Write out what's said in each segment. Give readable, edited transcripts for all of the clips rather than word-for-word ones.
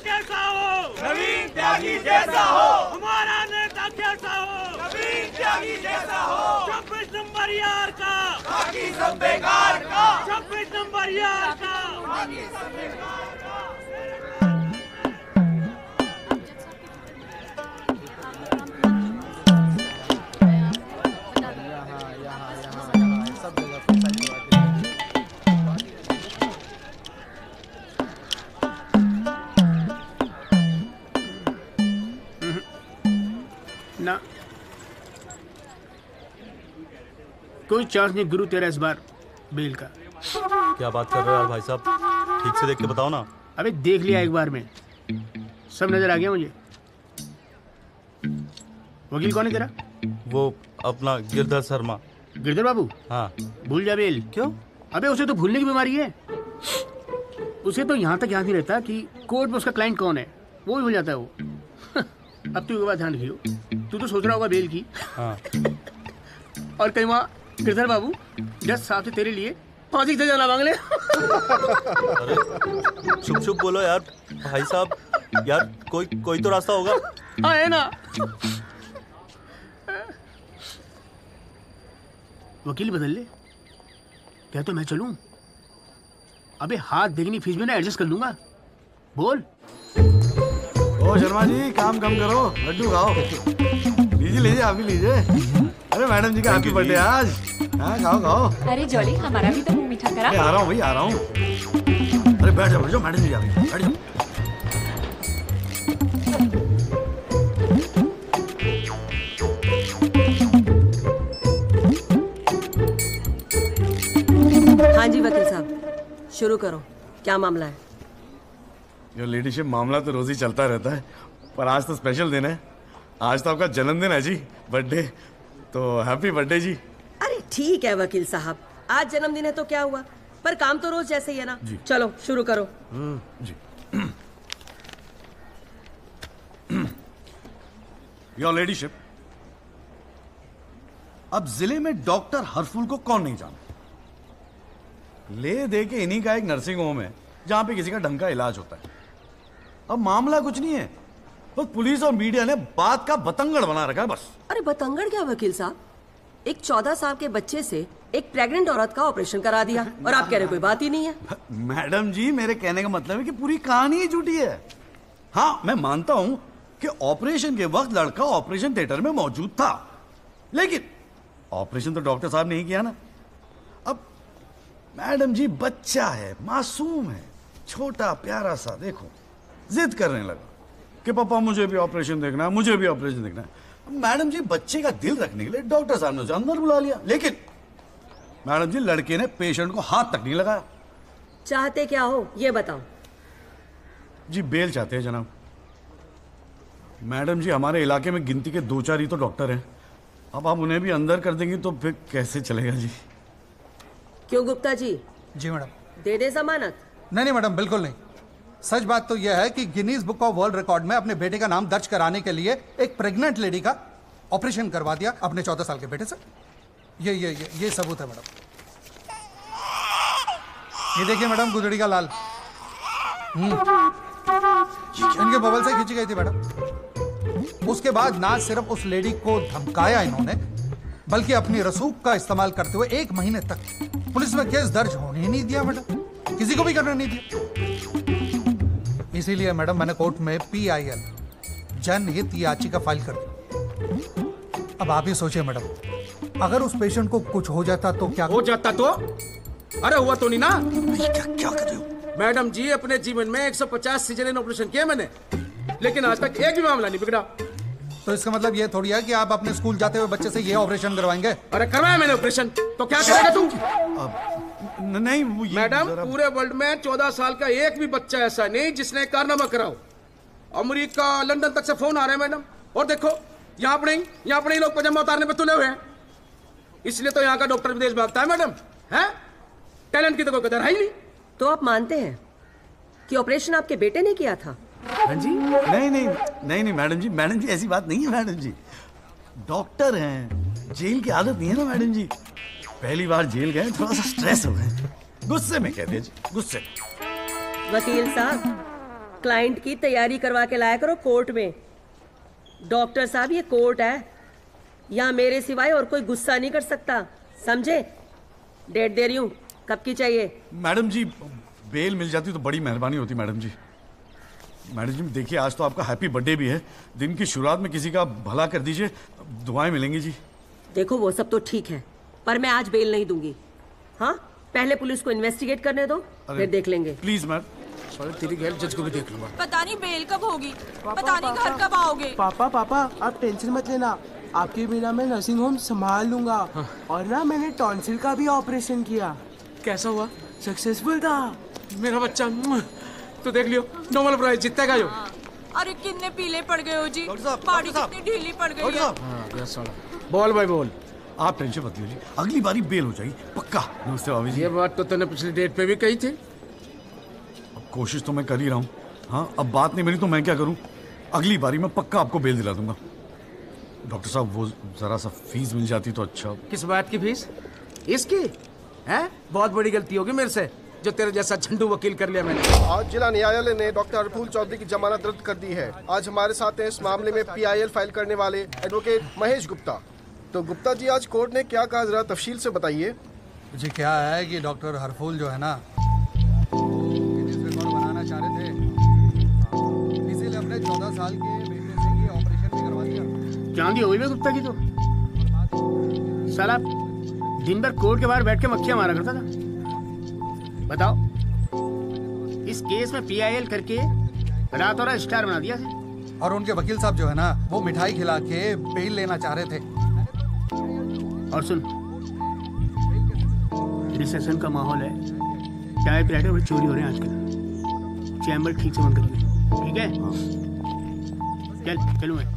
कैसा हो, नवीन त्यागी जैसा हो, हमारा नेता कैसा हो, नवीन त्यागी जैसा हो, 26 नंबर यार का, बाकी सब बेकार का, 26 नंबर यार का, बाकी सब बेकार का। ना कोई चांस नहीं गुरु तेरा इस बार बेल का। क्या बात कर रहे हो यार भाई साहब, ठीक से देख के बताओ ना। अबे देख लिया एक बार में, सब नजर आ गया मुझे। वकील कौन है तेरा? वो अपना गिरधर शर्मा। गिरधर बाबू? हाँ। भूल जा बेल। क्यों? अबे उसे तो भूलने की बीमारी है। उसे तो यहाँ तक याद नहीं रहता कि कोर्ट में उसका क्लाइंट कौन है, वो भी भूल जाता है वो। अब तू एक बात ध्यान रखियो, तू तो सोच रहा होगा बेल की। हाँ। और कहीं वहाँ गिरधर बाबू जज साहब से तेरे लिए फांसी की सजा ना मांग ले। अरे चुप चुप बोलो यार भाई साहब, यार कोई तो रास्ता होगा। हाँ है ना। वकील बदल ले, क्या तो मैं चलूं? अबे हाथ देखनी फीस में ना एडजस्ट कर लूंगा। बोल। ओ शर्मा जी, काम कम करो, लड्डू खाओ। लीजिए लीजिए, आप भी लीजिए। अरे मैडम जी का हैप्पी बर्थडे आज। हाँ खाओ खाओ। अरे जॉली, हमारा भी तो मुंह मीठा करा। आ रहा हूँ भाई, आ रहा हूँ। अरे बैठ जाओ मैडम जी, बैठ जाओ। हाँ जी वकील साहब, शुरू करो, क्या मामला है? योर लेडीशिप, मामला तो रोज ही चलता रहता है, पर आज तो स्पेशल दिन है। आज तो आपका जन्मदिन है जी, बर्थडे। तो हैप्पी बर्थडे जी। अरे ठीक है वकील साहब, आज जन्मदिन है तो क्या हुआ, पर काम तो रोज जैसे ही है ना। जी। चलो शुरू करो। जी। योर लेडीशिप, अब जिले में डॉक्टर हरफुल को कौन नहीं जानता? ले दे के इन्हीं का एक नर्सिंग होम है जहां पे किसी का ढंग का इलाज होता है। अब मामला कुछ नहीं है, बस पुलिस और मीडिया ने बात का बतंगड़ बना रखा है बस। अरे बतंगड़ क्या वकील साहब, एक 14 साल के बच्चे से एक प्रेग्नेंट औरत का ऑपरेशन करा दिया और आप कह रहे कोई बात ही नहीं है। मैडम जी, मेरे कहने का मतलब है कि पूरी कहानी ही झूठी है। हाँ, मैं मानता हूं कि ऑपरेशन के वक्त लड़का ऑपरेशन थिएटर में मौजूद था, लेकिन ऑपरेशन तो डॉक्टर साहब ने ही किया ना। अब मैडम जी, बच्चा है, मासूम है, छोटा प्यारा सा, देखो जिद करने लगा कि पापा मुझे भी ऑपरेशन देखना है, मुझे भी ऑपरेशन देखना है। मैडम जी, बच्चे का दिल रखने के लिए डॉक्टर साहब ने उसे अंदर बुला लिया, लेकिन मैडम जी, लड़के ने पेशेंट को हाथ तक नहीं लगाया। चाहते क्या हो ये बताओ। जी बेल चाहते हैं जनाब। मैडम जी, हमारे इलाके में गिनती के 2-4 ही तो डॉक्टर हैं। अब आप उन्हें भी अंदर कर देंगी तो फिर कैसे चलेगा जी? क्यों गुप्ता जी? जी मैडम। दे दे जमानत? नहीं मैडम, बिल्कुल नहीं। सच बात तो यह है कि Guinness book of world record में अपने बेटे का नाम दर्ज कराने के लिए एक प्रेग्नेंट लेडी का ऑपरेशन करवा दिया अपने 14 साल के बेटे से। ये सबूत है मैडम। ये देखिए मैडम, गुदड़ी का लाल इनके बबल से खींची गई थी मैडम। उसके बाद ना सिर्फ उस लेडी को धमकाया इन्होंने, बल्कि अपनी रसूख का इस्तेमाल करते हुए 1 महीने तक पुलिस में केस दर्ज होने ही नहीं दिया मैडम, किसी को भी करने नहीं दिया। इसीलिए मैडम मैंने कोर्ट में PIL जनहित याचिका फाइल कर दी। अब आप ही सोचिए मैडम, अगर उस पेशेंट को कुछ हो जाता तो क्या हो जाता? तो अरे हुआ तो नहीं ना। क्या कर रहे हो मैडम जी, अपने जीवन में 150 सिजेरियन ऑपरेशन किए मैंने, लेकिन आज तक एक भी मामला नहीं बिगड़ा। तो इसका मतलब ये थोड़ी है कि आप अपने स्कूल जाते हुए बच्चे से ये ऑपरेशन करवाएंगे? अरे करवाया मैंने ऑपरेशन, तो क्या करेगा तू? नहीं मैडम, पूरे वर्ल्ड में 14 साल का एक भी बच्चा ऐसा नहीं जिसने कारनामा कराओ। अमेरिका, लंदन तक से फोन आ रहे हैं मैडम, और देखो यहाँ पर ही लोग पजामा उतारने पे तुले हुए हैं। इसलिए तो यहाँ का डॉक्टर विदेश भागता है मैडम, है? टैलेंट की तो कोई कदर है ही नहीं। तो आप मानते हैं कि ऑपरेशन आपके बेटे ने किया था? हाँ जी। नहीं मैडम जी, ऐसी बात नहीं है मैडम जी। डॉक्टर हैं, जेल की आदत नहीं है ना मैडम जी। पहली बार जेल गए, थोड़ा सा स्ट्रेस हो गए, गुस्से में कहते हैं जी, गुस्से। वकील साहब, क्लाइंट की तैयारी करवा के लाया करो कोर्ट में। डॉक्टर साहब ये कोर्ट है, यहाँ मेरे सिवाय और कोई गुस्सा नहीं कर सकता, समझे? डेट दे रही हूँ, कब की चाहिए? मैडम जी बेल मिल जाती तो बड़ी मेहरबानी होती मैडम जी। मैडम जी देखिए आज तो आपका हैप्पी बर्थडे भी है, दिन की शुरुआत में किसी का भला कर दीजिए, दुआएं मिलेंगी जी। देखो वो सब तो ठीक है, पर मैं आज बेल नहीं दूंगी। हाँ, पहले पुलिस को इन्वेस्टिगेट करने दो, फिर देख लेंगे। Please ma'am. साले तेरी गैर जज को भी देख लूंगा। पता नहीं बेल कब होगी, पता नहीं घर कब आओगे। पापा आप टेंशन मत लेना, आपके बिना मैं नर्सिंग होम संभाल लूंगा। और ना मैंने टॉन्सिल का भी ऑपरेशन किया। कैसा हुआ? सक्सेसफुल था। मेरा बच्चा तो देख लियो, नोबेल प्राइज जीतेगा यो। अरे कितने पीले पड़ गए हो जी, बॉडी कितनी ढीली पड़ गई है। बोल भाई बोल। आप टेंशन मत लीजिए, अगली बारी बेल हो जाएगी पक्का। नमस्ते भाभी जी। ये बात तो तूने पिछली डेट पे भी कही थी। अब कोशिश तो मैं कर ही रहा हूँ। हाँ अब बात नहीं बनी तो मैं क्या करूँ, अगली बारी मैं पक्का आपको बेल दिला दूंगा। डॉक्टर साहब वो जरा सा फीस मिल जाती तो अच्छा। किस बात की फीस? इसकी है? बहुत बड़ी गलती होगी मेरे से जो तेरे जैसा झंडू वकील कर लिया मैंने। आज जिला न्यायालय ने डॉक्टर हरफूल चौधरी की जमानत रद्द कर दी है। आज हमारे साथ हैं इस मामले में PIL फाइल करने वाले एडवोकेट महेश गुप्ता। तो गुप्ता जी आज कोर्ट ने क्या कहा, जरा तफसील से बताइए। जी क्या है कि डॉक्टर हरफूल जो है ना रिकॉर्ड बनाना चाह रहे थे, इसीलिए हमने 14 साल के बेटे से ये ऑपरेशन भी करवा दिया। चांदी हो गई ना गुप्ता की तो साला दिन भर कोर्ट के बाहर बैठ के मक्खियां मारा करता था। बताओ, इस केस में PIL करके रात और स्टार बना दिया। और उनके वकील साहब जो है ना वो मिठाई खिला के बेल लेना चाह रहे थे। और सुन, रिसेशन का माहौल है, टाइप राइटर बड़े चोरी हो रहे हैं आजकल, चैम्बर ठीक से बंद करिए, ठीक है? चलूँ मैं।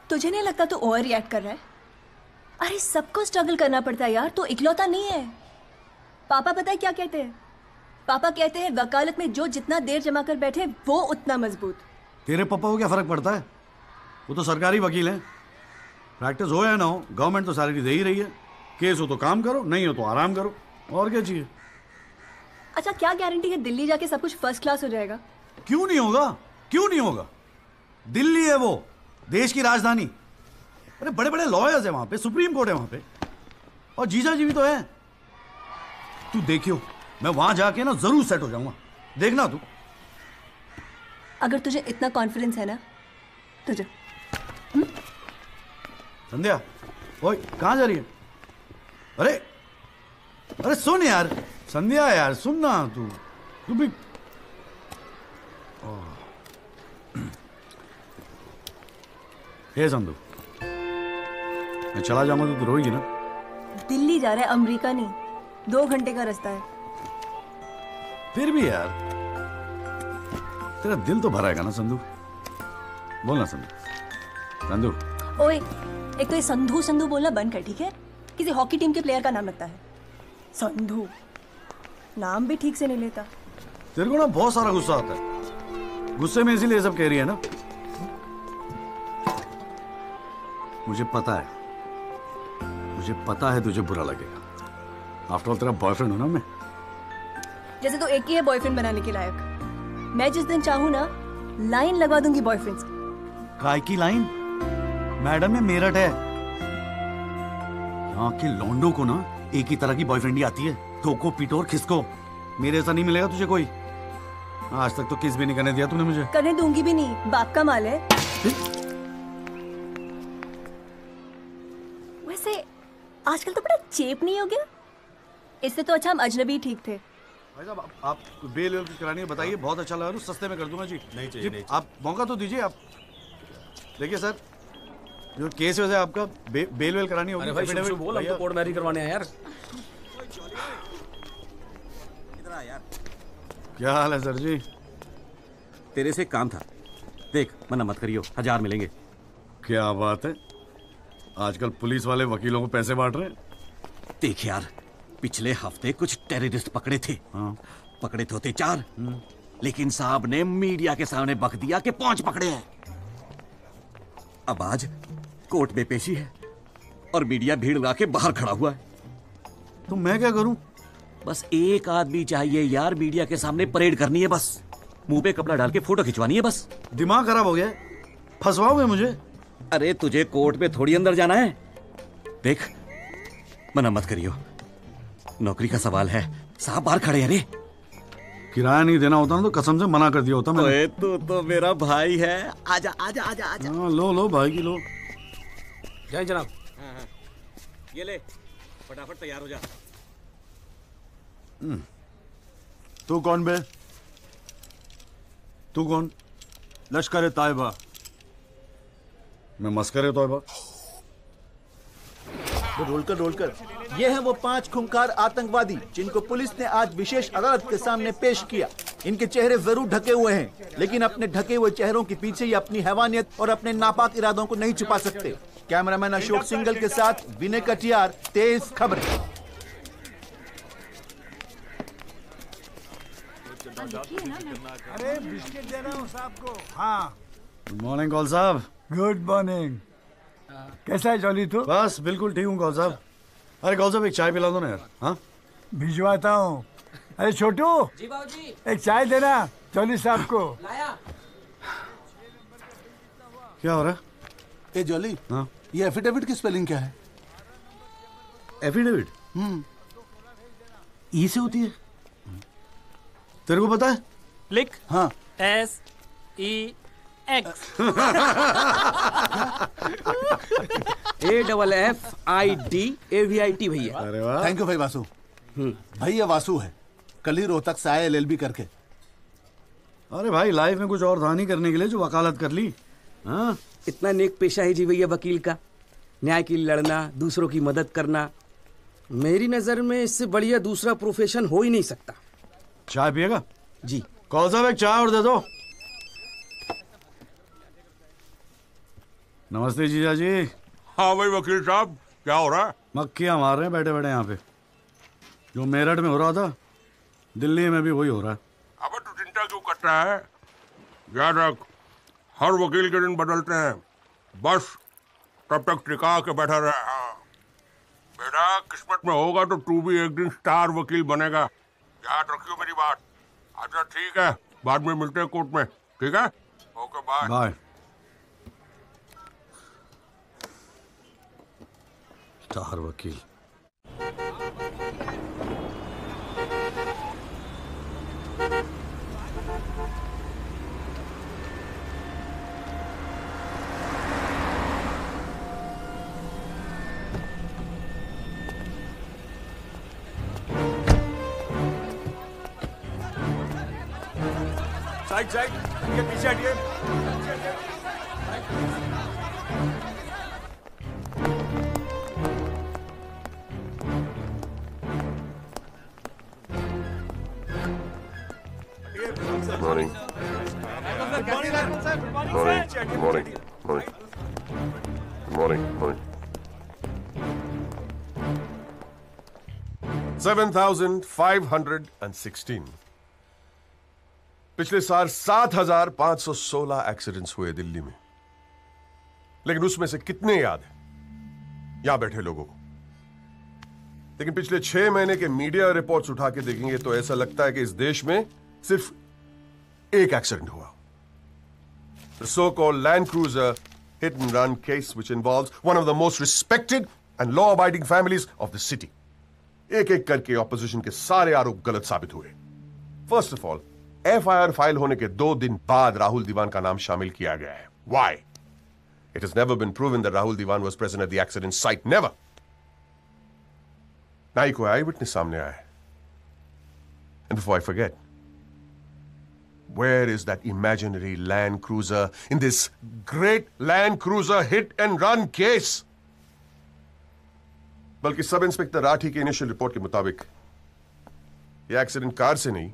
तुझे नहीं लगता तू ओवर रिएक्ट कर रहा है? अरे सबको स्ट्रगल करना पड़ता है यार, तू इकलौता नहीं है। पापा पता है क्या कहते हैं? पापा कहते हैं वकालत में जो जितना देर जमा कर बैठे वो उतना मजबूत। तेरे पापा को क्या फर्क पड़ता है, वो तो सरकारी वकील है। प्रैक्टिस हो या ना हो, गवर्नमेंट तो सैलरी दे ही रही है। केस हो तो काम करो, नहीं हो तो आराम करो, और क्या चाहिए। अच्छा क्या गारंटी है दिल्ली जाके सब कुछ फर्स्ट क्लास हो जाएगा? क्यों नहीं होगा, क्यों नहीं होगा। दिल्ली है वो देश की राजधानी। अरे बड़े बड़े लॉयर्स है वहां पे, सुप्रीम कोर्ट है वहां पे, और जीजा जी भी तो है। तू देखियो, मैं वहां जाके ना जरूर सेट हो जाऊंगा, देखना तू। अगर तुझे इतना कॉन्फिडेंस है ना तो जा। संध्या, ओए कहां जा रही है? अरे अरे सुन यार, संध्या यार सुन ना, तू भी। हे संधू, मैं चला जाऊंगा तो तू रोएगी ना? दिल्ली जा रहा है, अमेरिका नहीं। 2 घंटे का रास्ता है। फिर भी यार तेरा दिल तो भराएगा ना संधू, बोलना संधू। संधू ओए, एक तो ये संधू संधू बोलना बंद कर, ठीक है? किसी हॉकी टीम के प्लेयर का नाम लगता है संधू, नाम भी ठीक से नहीं लेता। तेरे को ना बहुत सारा गुस्सा आता है, गुस्से में इसीलिए सब कह रही है ना। मुझे पता है तुझे बुरा लगेगा। आफ्टर ऑल तेरा बॉयफ्रेंड हूं ना मैं। जैसे तो एक ही है बॉयफ्रेंड बनाने के लायक। मैं जिस दिन चाहूँ ना लाइन लगवा दूंगी बॉयफ्रेंड्स की। काय की लाइन? मैडम में मेरठ है, यहाँ के लौंडों को ना एक ही तरह की बॉयफ्रेंड ही आती है, ठोको पीटो और खिसको। मेरे ऐसा नहीं मिलेगा तुझे कोई। आज तक तो किस भी नहीं करने दिया तूने मुझे। करने दूंगी भी नहीं, बाप का माल है। वैसे आजकल तो बड़ा चेप नहीं हो गया? इससे तो अच्छा हम अजनबी ठीक थे। भाई साहब आप बेल वेल करानी है बताइए, बहुत अच्छा लगा, सस्ते में कर दूंगा जी। नहीं चाहिए, नहीं आप मौका तो दीजिए। आप देखिए सर, जो केस वैसे आपका बेल वेल करानी होगी। अरे भाई शुभ बोल, हम तो कोर्ट मैरिज करवाने हैं यार। क्या हाल है सर जी? तेरे से काम था। देख, मना मत करियो, 1000 मिलेंगे। क्या बात है, आजकल पुलिस वाले वकीलों को पैसे बांट रहे हैं। देख यार, पिछले हफ्ते कुछ टेररिस्ट पकड़े थे। हाँ। पकड़े तो थे 4, लेकिन साहब ने मीडिया के सामने बक दिया कि 5 पकड़े हैं। अब आज कोर्ट में पेशी है और मीडिया भीड़ लगा के बाहर खड़ा हुआ है। तो मैं क्या करूं? बस एक आदमी चाहिए यार, मीडिया के सामने परेड करनी है बस, मुंह पे कपड़ा डाल के फोटो खिंचवानी है बस। दिमाग खराब हो गया, फंसवाओगे मुझे? अरे तुझे कोर्ट में थोड़ी अंदर जाना है। देख, मना मत करियो, नौकरी का सवाल है, साहब बाहर खड़े हैं। रे किराया नहीं देना होता ना तो कसम से मना कर दिया होता मैंने। ओए तू तो मेरा भाई है, आजा आजा आजा आजा। हाँ, लो भाई की लो। जय जनाब। ये ले, फटाफट तैयार हो जा। तू कौन बे? तू कौन? लश्कर तायबा। मैं मस्कर तौबा। रोलकर ये हैं वो 5 खूंखार आतंकवादी जिनको पुलिस ने आज विशेष अदालत के सामने पेश किया। इनके चेहरे जरूर ढके हुए हैं, लेकिन अपने ढके हुए चेहरों के पीछे ये अपनी हैवानियत और अपने नापाक इरादों को नहीं छुपा सकते। कैमरामैन अशोक सिंगल के साथ विनय कटियार, तेज खबरें। अरे बिस्किट दे रहा हूँ साहब को। हाँ, गुड मॉर्निंग कौल साहब। Good morning. कैसा है जॉली तू? बस बिल्कुल ठीक हूँ कौल साहब। अरे कौल साहब एक चाय पिला दो ना यार। हाँ, भिजवाता हूँ। अरे छोटू, जी बाबूजी। एक चाय देना जॉली साहब को। लाया। क्या हो रहा है? ए जॉली, हाँ, ये एफिडेविट की स्पेलिंग क्या है? एफिडेविट ई से होती है। तेरे को पता है? लिख। हाँ, SEX AFFIDAVIT भैया। अरे वाह, थैंक यू भाई वासु। भैया वासु है, कल ही रोहतक से आए LLB करके। अरे भाई लाइफ में कुछ और था नहीं करने के लिए जो वकालत कर ली। हाँ, इतना नेक पेशा है जी भैया वकील का, न्याय के लिए लड़ना, दूसरों की मदद करना। मेरी नजर में इससे बढ़िया दूसरा प्रोफेशन हो ही नहीं सकता। चाय पिएगा? जी। कौन साहब एक चाय और दे दो। नमस्ते जीजा जी। हाँ भाई वकील साहब, क्या हो रहा है? मक्खियां मार रहे हैं बैठे बैठे यहाँ पे। जो मेरठ में हो रहा था दिल्ली में भी वही हो रहा है। अबे तू चिंता क्यों करता है? याद रख, हर वकील के दिन बदलते हैं, बस तब तक टिका के बैठा रहे। हाँ बेटा, किस्मत में होगा तो तू भी एक दिन स्टार वकील बनेगा, याद रखियो मेरी बात। अच्छा ठीक है, बाद में मिलते हैं कोर्ट में, ठीक है? Okay bye. बाय। स्टार वकील। साइड साइड, इनके पीछे हटिए। Morning morning morning morning 7,516। पिछले साल 7,516 एक्सीडेंट्स हुए दिल्ली में, लेकिन उसमें से कितने याद है यहां बैठे लोगों को? लेकिन पिछले 6 महीने के मीडिया रिपोर्ट्स उठा के देखेंगे तो ऐसा लगता है कि इस देश में सिर्फ एक एक्सीडेंट हुआ। The so-called Land Cruiser hit and run case which involves one of the most respected and law-abiding families of the city. एक एक करके ऑपोजिशन के सारे आरोप गलत साबित हुए। First of all, FIR file होने के 2 दिन बाद राहुल दीवान का नाम शामिल किया गया है। Why? It has never been proven that Rahul Diwan was present at the accident site. Never. ना ही कोई आई विटनेस सामने आया है। And before I forget, where is that imaginary Land Cruiser in this great Land Cruiser hit and run case? बल्कि sub inspector Rathi की initial report के मुताबिक यह एक्सीडेंट कार से नहीं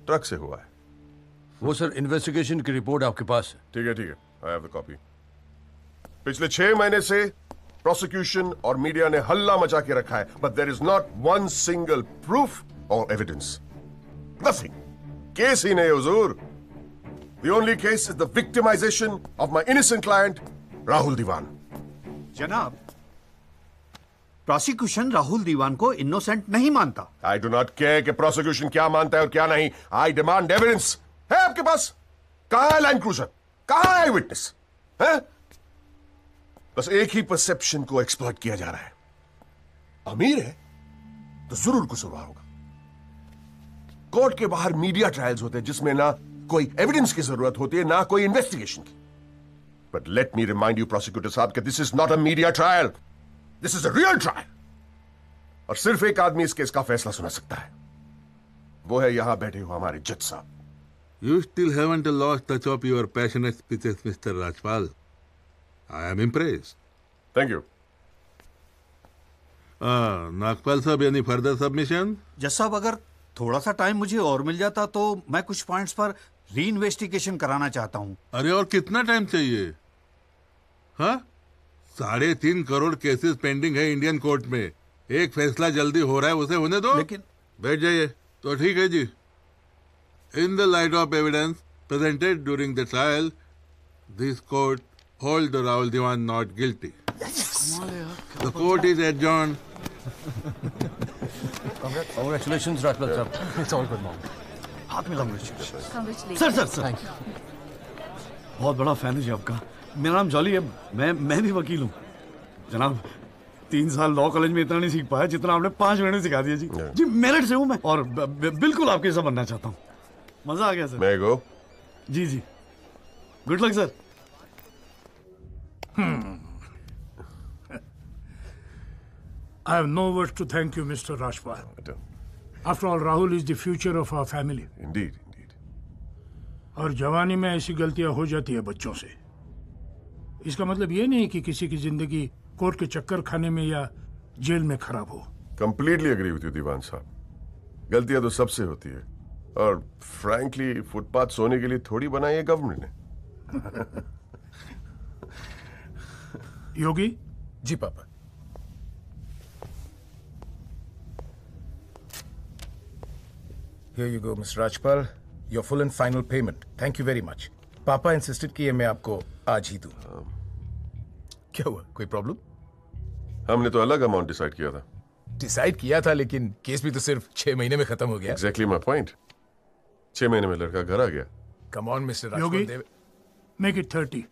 ट्रक से हुआ है। वो सर इन्वेस्टिगेशन की रिपोर्ट आपके पास है। ठीक है आई हैव द कॉपी। पिछले 6 महीने से प्रोसिक्यूशन और मीडिया ने हल्ला मचा के रखा है, but there is not one single proof और एविडेंस। नथिंग। केस ही नहीं हुजूर। The only case is the victimization of my innocent client Rahul Diwan. जनाब, प्रोसिक्यूशन राहुल दीवान को इनोसेंट नहीं मानता। आई डू नॉट केयर कि प्रोसिक्यूशन क्या मानता है और क्या नहीं। I demand evidence. है आपके पास? कहां है लैंड क्रूजर? कहां है विटनेस? है? बस एक ही परसेप्शन को एक्सप्लॉइट किया जा रहा है। अमीर है तो जरूर कसूरवार होगा। कोर्ट के बाहर मीडिया ट्रायल्स होते हैं जिसमें ना कोई एविडेंस की जरूरत होती है, ना कोई इन्वेस्टिगेशन की। But let me remind you prosecutor साहब कि this is not a media trial, this is a real trial. और सिर्फ एक आदमी इस केस का फैसला सुना सकता है, वो है यहां बैठे हुए हमारे जज साहब। You still haven't lost touch of your passionate speeches, Mr. Rajpal. I am impressed. Thank you. Nagpal साहब, any further submission? जज साहब, अगर थोड़ा सा टाइम मुझे और मिल जाता तो मैं कुछ पॉइंट्स पर री इन्वेस्टिगेशन कराना चाहता हूँ। अरे और कितना टाइम चाहिए? हाँ, 3.5 करोड़ केसेस पेंडिंग है इंडियन कोर्ट में। एक फैसला जल्दी हो रहा है, उसे होने दो। लेकिन बैठ जाइए। तो ठीक है जी। In the light of evidence presented during the trial, this court holds the Rahul Diwan not guilty. The court is adjourned. Congratulations, Rajpal sir. It's all good, Mom. हाथ मिला। Congratulations. सर बहुत बड़ा फैन है जी आपका। मेरा नाम jolly है, मैं भी वकील हूँ जनाब। 3 साल लॉ कॉलेज में इतना नहीं सीख पाया जितना आपने 5 महीने सिखा दिया जी। जी मेरिट से हूँ मैं, और बिल्कुल आपके जैसा बनना चाहता हूँ। मजा आ गया सर। मैं गो। जी good luck sir. I have no words to thank you, Mr. Rajpal. After all, Rahul is the future of our family. Indeed. और जवानी में ऐसी गलतियां हो जाती है बच्चों से। इसका मतलब ये नहीं कि किसी की जिंदगी कोर्ट के चक्कर खाने में या जेल में खराब हो। कंप्लीटली एग्री विद यू दीवान साहब। गलतियां तो सबसे होती है, और फ्रैंकली फुटपाथ सोने के लिए थोड़ी बनाई है गवर्नमेंट ने। योगी जी पापा। Here you go, Mr. Rajpal. Your full and final payment. Thank you very much. पापा इंसिस्टेड किए मैं आपको आज ही दूं। क्या हुआ, कोई प्रॉब्लम? हमने तो अलग अमाउंट डिसाइड किया था। डिसाइड किया था, लेकिन केस भी तो सिर्फ 6 महीने में खत्म हो गया। Exactly my point. 6 महीने में लड़का घर आ गया। Come on, Mr. Rajpal. Yogi, make it 30.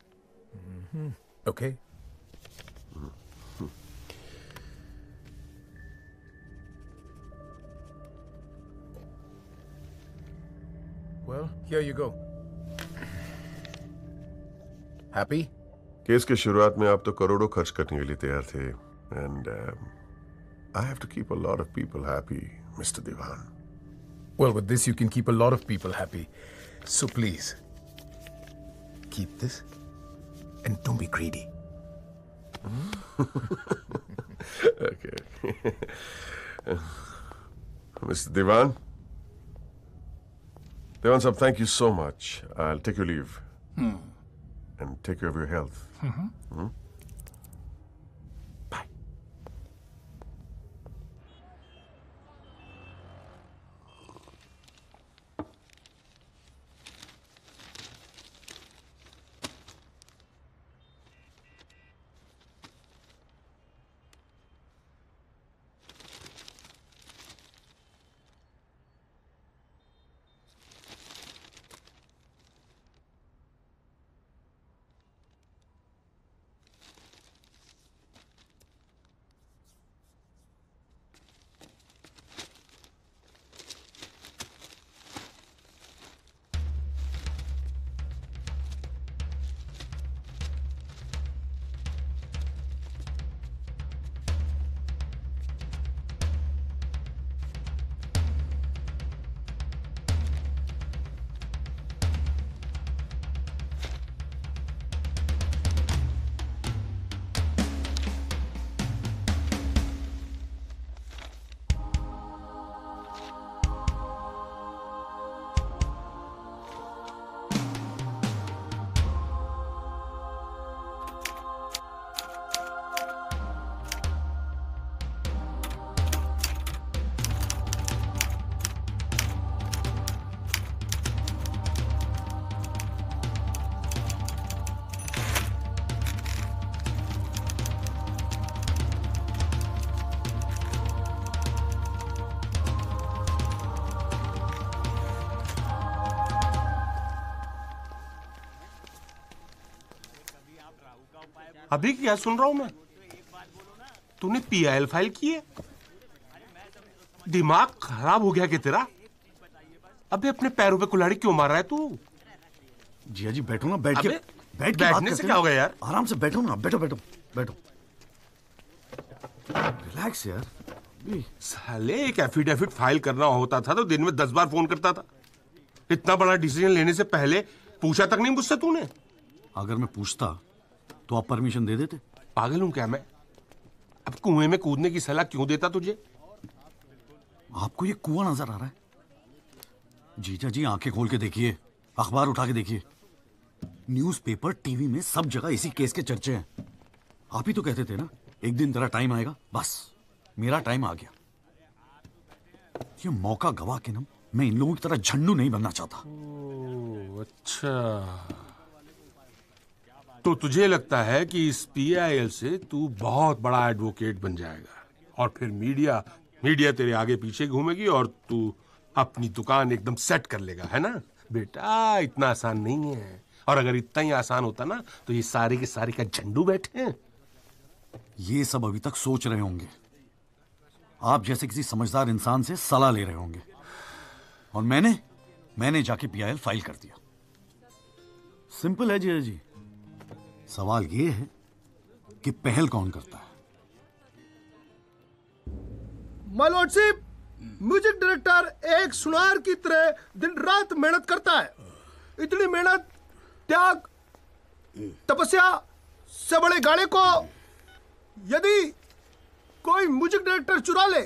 Okay. Well, here you go. Happy? Case के शुरुआत में आप तो करोड़ों खर्च करने के लिए तैयार थे, and I have to keep a lot of people happy, Mr. Diwan. Well, with this you can keep a lot of people happy. So please, keep this and don't be greedy. Okay. Mr. Diwan? Diwan sahab, thank you so much. I'll take your leave. And take care of your health. Bye. अभी क्या सुन रहा हूं मैं? तूने PIL file की है? दिमाग खराब हो गया क्या तेरा? अबे अपने पैरों पे कुल्हाड़ी क्यों मार रहा है तू? जिया जी बैठो ना, बैठ के बैठने से क्या होगा यार? आराम से बैठो ना, बैठो बैठो बैठो, रिलैक्स यार। साले एक एफिडेविट फाइल करना होता था तो दिन में 10 बार फोन करता था। इतना बड़ा डिसीजन लेने से पहले पूछा तक नहीं मुझसे तूने? अगर मैं पूछता तो आप परमिशन दे देते? पागल हूं क्या मैं? अब कुएं में कूदने की सलाह क्यों देता तुझे? आपको ये कुआं नजर आ रहा है? जीजा जी आंखें खोल के देखिए, अखबार उठा के देखिए, न्यूज़पेपर, टीवी में सब जगह इसी केस के चर्चे हैं। आप ही तो कहते थे ना एक दिन तेरा टाइम आएगा। बस मेरा टाइम आ गया। ये मौका गवा के ना मैं इन लोगों की तरह झंडू नहीं बनना चाहता। अच्छा, तो तुझे लगता है कि इस पीआईएल से तू बहुत बड़ा एडवोकेट बन जाएगा और फिर मीडिया तेरे आगे पीछे घूमेगी और तू अपनी दुकान एकदम सेट कर लेगा, है ना? बेटा इतना आसान नहीं है, और अगर इतना ही आसान होता ना तो ये सारे के सारे का झंडू बैठे हैं। ये सब अभी तक सोच रहे होंगे, आप जैसे किसी समझदार इंसान से सलाह ले रहे होंगे, और मैंने जाके पीआईएल फाइल कर दिया। सिंपल है जय जी। सवाल ये है कि पहल कौन करता है। माय लॉर्डशिप, म्यूजिक डायरेक्टर एक सुनार की तरह दिन रात मेहनत करता है। इतनी मेहनत, त्याग, तपस्या से बड़े गाने को यदि कोई म्यूजिक डायरेक्टर चुरा ले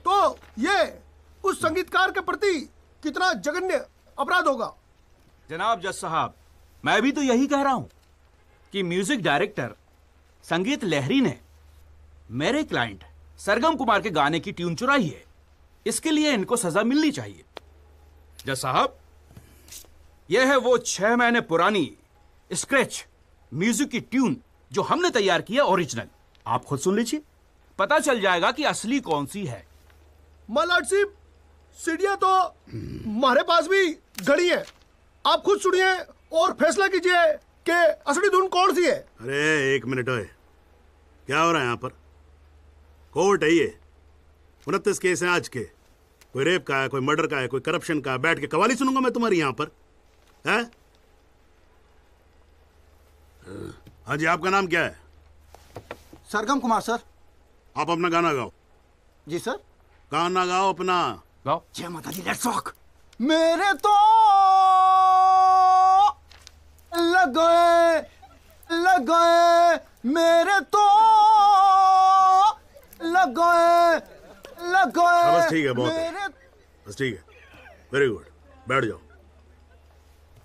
तो ये उस संगीतकार के प्रति कितना जघन्य अपराध होगा। जनाब जज साहब, मैं भी तो यही कह रहा हूं कि म्यूजिक डायरेक्टर संगीत लहरी ने मेरे क्लाइंट सरगम कुमार के गाने की ट्यून चुराई है। इसके लिए इनको सजा मिलनी चाहिए। जज साहब, यह है वो 6 महीने पुरानी स्क्रैच म्यूजिक की ट्यून जो हमने तैयार की है, ओरिजिनल। आप खुद सुन लीजिए, पता चल जाएगा कि असली कौन सी है। माय लॉर्डशिप, सीढ़ियां तो हमारे पास भी घड़ी है। आप खुद सुनिए और फैसला कीजिए कि असली धुन कौन सी है। अरे एक मिनट ओए, क्या हो रहा है यहाँ पर? कोर्ट है ये, 29 केस हैं आज के। कोई रेप का है, कोई मर्डर का है, कोई करप्शन का है। बैठ के कवाली सुनूंगा मैं तुम्हारी यहाँ पर, है? हाँ जी, आपका नाम क्या है? सरगम कुमार सर। आप अपना गाना गाओ। जी सर। गाना गाओ अपना। गाओ। जय माता दी, लेट्स रॉक। मेरे तो लग गए मेरे तो लग गए बस ठीक है, बहुत है। बस ठीक है, वेरी गुड, बैठ जाओ।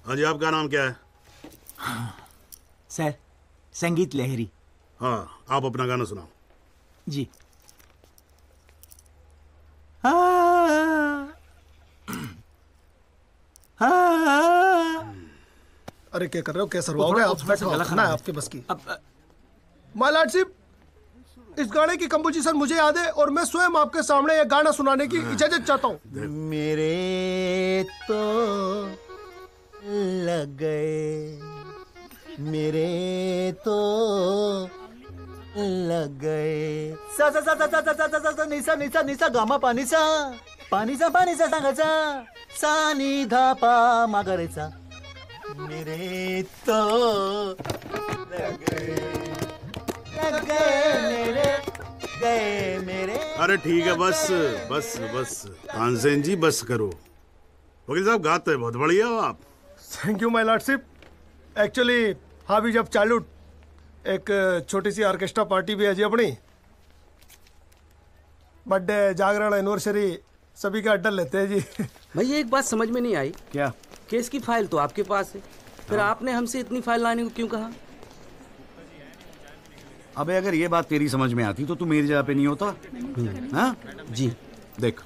हाँ जी, आपका नाम क्या है? सर, संगीत लहरी। हाँ, आप अपना गाना सुनाओ। जी। अरे क्या कर रहे हो, क्या सरवाओगे आप? खाना है आपके बस की। माय लॉर्डशिप, इस गाने की कंपोजिशन मुझे याद है और मैं स्वयं आपके सामने यह गाना सुनाने की इजाजत चाहता हूँ। मेरे तो लग गए, मेरे तो लग गए। सा सा सा सा सा सा सा सा सा निसा निसा निसा गामा पानी सा पानी सा सांगाचा सा नि धा पा मागरेचा। मेरे तो लग गए मेरे। अरे ठीक है, बस बस बस तानसेन जी, बस करो। वकील साहब, गाते हैं बहुत बढ़िया हो आप। Thank you my lordship. Actually हाँ भी जब चाइल्डहुड एक छोटी सी ऑर्केस्ट्रा पार्टी भी है जी अपनी। बर्थडे, जागरण, एनिवर्सरी सभी का अड्डा लेते हैं जी। भैया एक बात समझ में नहीं आई। क्या? केस की फाइल तो आपके पास है, फिर आपने हमसे इतनी फाइल लाने को क्यों कहा? अबे अगर ये बात तेरी समझ में आती तो तू मेरी जगह पे नहीं होता। हाँ जी। देख,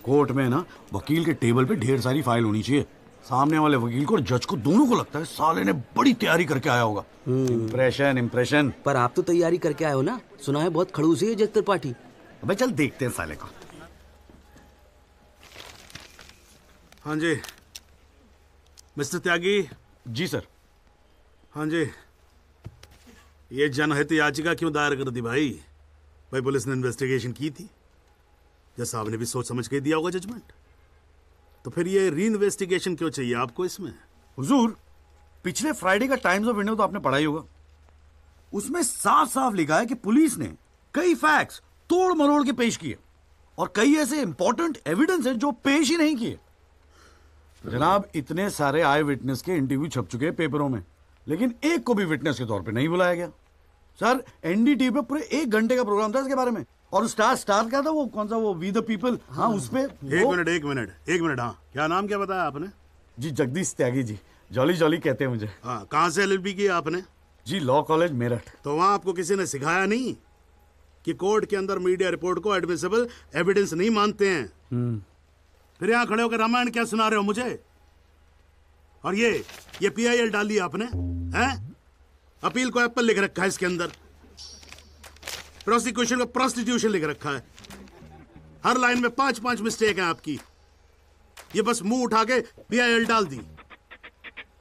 कोर्ट में ना वकील के टेबल पे ढेर सारी फाइल होनी चाहिए। सामने वाले वकील को और जज को दोनों को लगता है साले ने बड़ी तैयारी करके आया होगा। इम्प्रेशन। पर आप तो तैयारी करके आए हो ना, सुना है बहुत खड़ूस है जज त्रिपाठी। अबे चल देखते हैं साले को। हाँ जी मिस्टर त्यागी। जी सर। हाँ जी, ये जनहित याचिका क्यों दायर कर दी भाई? भाई पुलिस ने इन्वेस्टिगेशन की थी, जज साहब ने भी सोच समझ के दिया होगा जजमेंट, तो फिर ये री इन्वेस्टिगेशन क्यों चाहिए आपको इसमें? हुजूर, पिछले फ्राइडे का टाइम्स ऑफ इंडिया तो आपने पढ़ा ही होगा। उसमें साफ साफ लिखा है कि पुलिस ने कई फैक्ट्स तोड़ मरोड़ के पेश किए और कई ऐसे इंपॉर्टेंट एविडेंस हैं जो पेश ही नहीं किए। जनाब, इतने सारे आई विटनेस के इंटरव्यू छप चुके हैं पेपरों में, लेकिन एक को भी विटनेस के तौर पे नहीं बुलाया गया। सर, एनडीटीवी पे पूरे 1 घंटे का प्रोग्राम था इसके बारे में, और स्टार क्या था वो, कौन सा वो, वी द पीपल, हाँ उस पे। एक मिनट, हाँ क्या नाम क्या बताया आपने? जी जगदीश त्यागी जी, जॉली कहते हैं मुझे। हाँ, कहाँ से एलएलबी की आपने? जी लॉ कॉलेज मेरठ। तो वहां आपको किसी ने सिखाया नहीं कि कोर्ट के अंदर मीडिया रिपोर्ट को एडमिसिबल एविडेंस नहीं मानते हैं? फिर यहाँ खड़े होकर रामायण क्या सुना रहे हो मुझे? और ये पीआईएल डाल दिया आपने, हैं? अपील को एप्पल लिख रखा है इसके अंदर, प्रोसिक्यूशन को प्रोस्टिट्यूशन लिख रखा है। हर लाइन में 5-5 मिस्टेक है आपकी। ये बस मुंह उठा के पीआईएल डाल दी।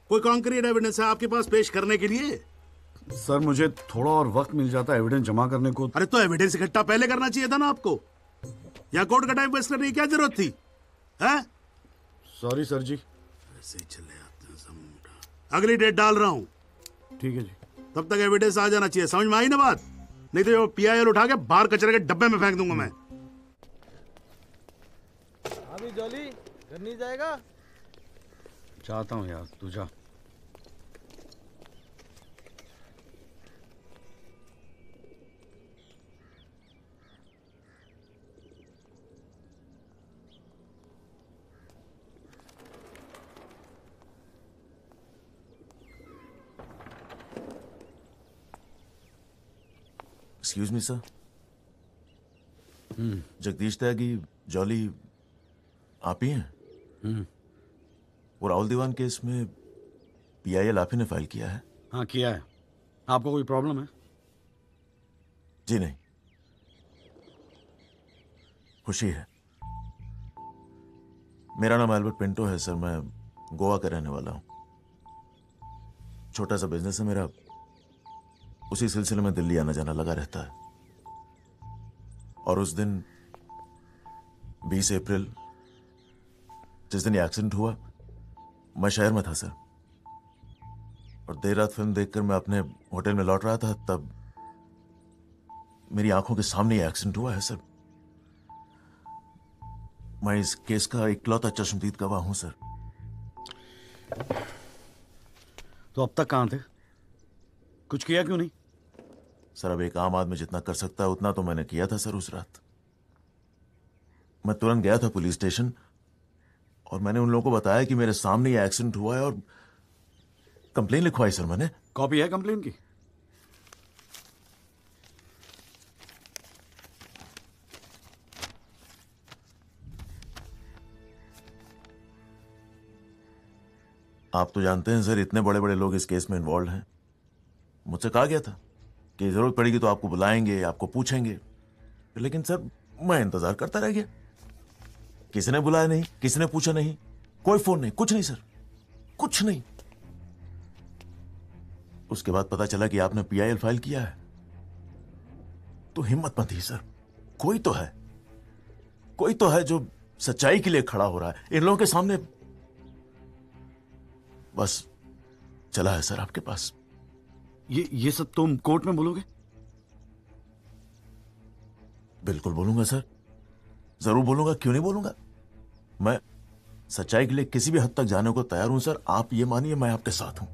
कोई कॉन्क्रीट एविडेंस है आपके पास पेश करने के लिए? सर, मुझे थोड़ा और वक्त मिल जाता है एविडेंस जमा करने को। अरे तो एविडेंस इकट्ठा पहले करना चाहिए था ना आपको। यहाँ कोर्ट का टाइम वेस्ट करने की क्या जरूरत थी, हैं? सॉरी सर जी। ऐसे ही चले आते हैं सब। अगली डेट डाल रहा हूँ। ठीक है जी। तब तक एविडेंस आ जाना चाहिए, समझ में आई ना बात? नहीं तो ये पीआईएल उठा के बाहर कचरे के डब्बे में फेंक दूंगा मैं। अभी जॉली घर नहीं जाएगा? चाहता हूँ यार, तू जा। Excuse me sir. Jagdish Tyagi, Jolly आप ही हैं? वो राहुल दीवान केस में पीआईएल आप ही ने फाइल किया है? हाँ किया है। आपको कोई प्रॉब्लम है? जी नहीं, खुशी है। मेरा नाम एल्बर्ट पिंटो है सर, मैं गोवा का रहने वाला हूं। छोटा सा बिजनेस है मेरा, उसी सिलसिले में दिल्ली आना जाना लगा रहता है। और उस दिन 20 अप्रैल जिस दिन ये एक्सीडेंट हुआ, मैं शहर में था सर, और देर रात फिल्म देखकर मैं अपने होटल में लौट रहा था, तब मेरी आंखों के सामने ये एक्सीडेंट हुआ है सर। मैं इस केस का इकलौता चश्मदीद गवाह हूं सर। तो अब तक कहां थे? कुछ किया क्यों नहीं? सर, अब एक आम आदमी जितना कर सकता है उतना तो मैंने किया था सर। उस रात मैं तुरंत गया था पुलिस स्टेशन और मैंने उन लोगों को बताया कि मेरे सामने ये एक्सीडेंट हुआ है, और कंप्लेन लिखवाई सर मैंने। कॉपी है कंप्लेन की? आप तो जानते हैं सर, इतने बड़े बड़े लोग इस केस में इन्वॉल्व हैं। मुझसे कहा गया था कि जरूरत पड़ेगी तो आपको बुलाएंगे, आपको पूछेंगे, लेकिन सर मैं इंतजार करता रह गया। किसी ने बुलाया नहीं, किसी ने पूछा नहीं, कोई फोन नहीं, कुछ नहीं सर, कुछ नहीं। उसके बाद पता चला कि आपने पीआईएल फाइल किया है, तो हिम्मत मत ही सर। कोई तो है जो सच्चाई के लिए खड़ा हो रहा है इन लोगों के सामने। बस चला है सर आपके पास। ये सब तुम कोर्ट में बोलोगे? बिल्कुल बोलूंगा सर, जरूर बोलूंगा, क्यों नहीं बोलूंगा। मैं सच्चाई के लिए किसी भी हद तक जाने को तैयार हूं सर। आप ये मानिए मैं आपके साथ हूं।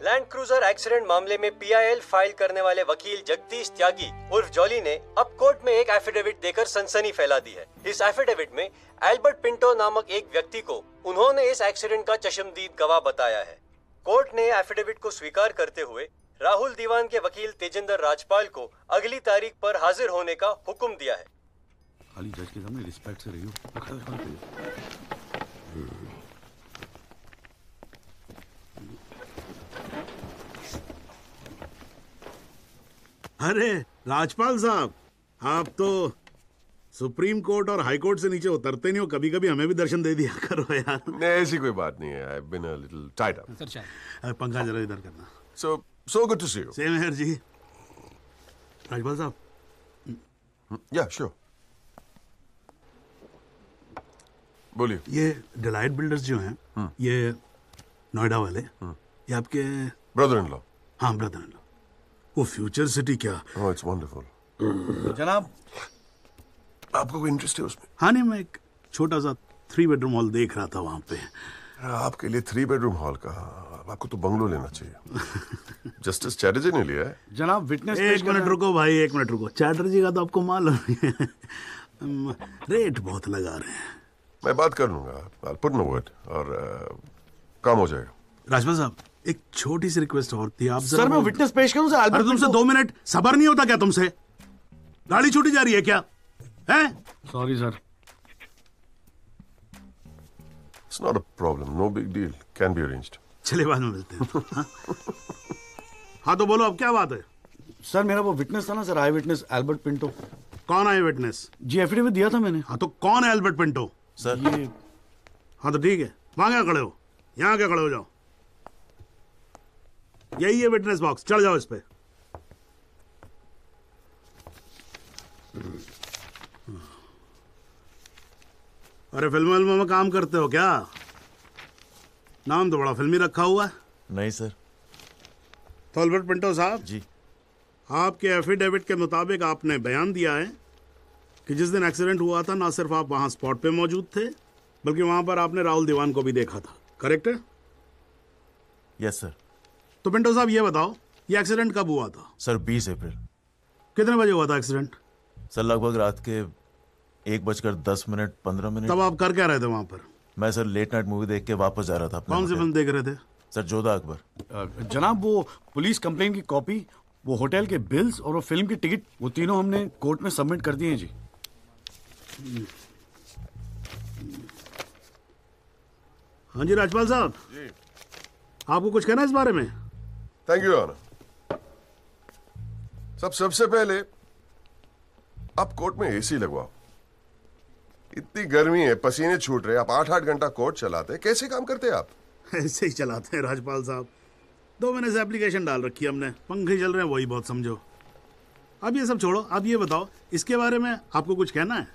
लैंड क्रूजर एक्सीडेंट मामले में पीआईएल फाइल करने वाले वकील जगदीश त्यागी उर्फ जॉली ने अब कोर्ट में एक एफिडेविट देकर सनसनी फैला दी है। इस एफिडेविट में एल्बर्ट पिंटो नामक एक व्यक्ति को उन्होंने इस एक्सीडेंट का चश्मदीद गवाह बताया है। कोर्ट ने एफिडेविट को स्वीकार करते हुए राहुल दीवान के वकील तेजिंदर राजपाल को अगली तारीख पर हाजिर होने का हुक्म दिया है। खाली जज के सामने रिस्पेक्ट से रहियो। अरे राजपाल साहब, आप तो सुप्रीम कोर्ट और हाई कोर्ट से नीचे उतरते नहीं हो, कभी कभी हमें भी दर्शन दे दिया करो यार। नहीं, ऐसी कोई बात नहीं है। I been a little tied up. Sir चाय। पंखा जरा इधर करना। So good to see you. Same here ji. Rajpal साहब। या श्योर, बोलिए। ये डिलाइट बिल्डर्स जो हैं, ये नोएडा वाले, ये आपके ब्रदर इन लॉ? हाँ, ब्रदर इन लॉ। वो फ्यूचर सिटी क्या? ओह, इट्स वंडरफुल। जनाब, आपको कोई इंटरेस्ट है उसमें? हाँ नहीं, मैं एक छोटा सा 3 बेडरूम हॉल देख रहा था वहां पे। आपके लिए 3 बेडरूम हॉल का? आपको तो बंगलो लेना चाहिए। जस्टिस चैटर्जी ने लिया है। जनाब विटनेस। एक मिनट रुको भाई, एक मिनट रुको। चैटर्जी का तो आपको मालूम है, रेट बहुत लगा रहे हैं। मैं बात कर लूंगा, I'll put in a word, और काम हो जाएगा। राजपाल साहब, एक छोटी सी रिक्वेस्ट और थी। आप सर, मैं विटनेस पेश करूं सर? अरे तुमसे 2 मिनट सबर नहीं होता क्या तुमसे? गाड़ी छूटी जा रही है क्या? हैं? Sorry sir. It's not a problem, no big deal, can be arranged. चलिए बाद में मिलते हैं। हाँ तो बोलो, अब क्या बात है? सर, मेरा वो विटनेस था ना सर, आई विटनेस एल्बर्ट पिंटो। कौन आई विटनेस? जी, एफिडेविट दिया था मैंने। हाँ तो कौन है एल्बर्ट पिंटो? सर ये। हाँ तो ठीक है, वहां क्या खड़े हो? यहाँ क्या खड़े हो जाओ। यही है विटनेस बॉक्स, चढ़ जाओ इस पे। अरे फिल्म में काम करते हो क्या? नाम तो बड़ा फिल्मी रखा हुआ है। नहीं सर। तो एल्बर्ट पिंटो साहब जी, आपके एफिडेविट के मुताबिक आपने बयान दिया है कि जिस दिन एक्सीडेंट हुआ था, ना सिर्फ आप वहां स्पॉट पे मौजूद थे, बल्कि वहां पर आपने राहुल दीवान को भी देखा था। करेक्ट है? Yes sir. तो पिंटो साहब ये बताओ, ये एक्सीडेंट कब हुआ था? सर 20 अप्रैल। कितने बजे हुआ था एक्सीडेंट? सर लगभग रात के 1:10 तब आप कर क्या रहे थे वहां पर? मैं सर लेट नाइट मूवी देख के वापस जा रहा था अपने कौन सी फिल्म देख रहे थे? सर जोधा अकबर। जनाब, वो पुलिस कंप्लेन की कॉपी, वो होटल के बिल्स और वो फिल्म की टिकट, वो तीनों हमने कोर्ट में सबमिट कर दिए हैं जी। हाँ जी राजपाल साहब जी, आपको कुछ कहना है इस बारे में? Thank you honour. सबसे पहले आप कोर्ट में एसी लगवाओ। इतनी गर्मी है, पसीने छूट रहे, आप 8-8 घंटा कोर्ट चलाते, कैसे काम करते आप? ऐसे ही चलाते हैं राजपाल साहब। 2 महीने से एप्लीकेशन डाल रखी है हमने, पंखे चल रहे हैं, वही बहुत समझो। अब ये सब छोड़ो, अब ये बताओ, इसके बारे में आपको कुछ कहना है?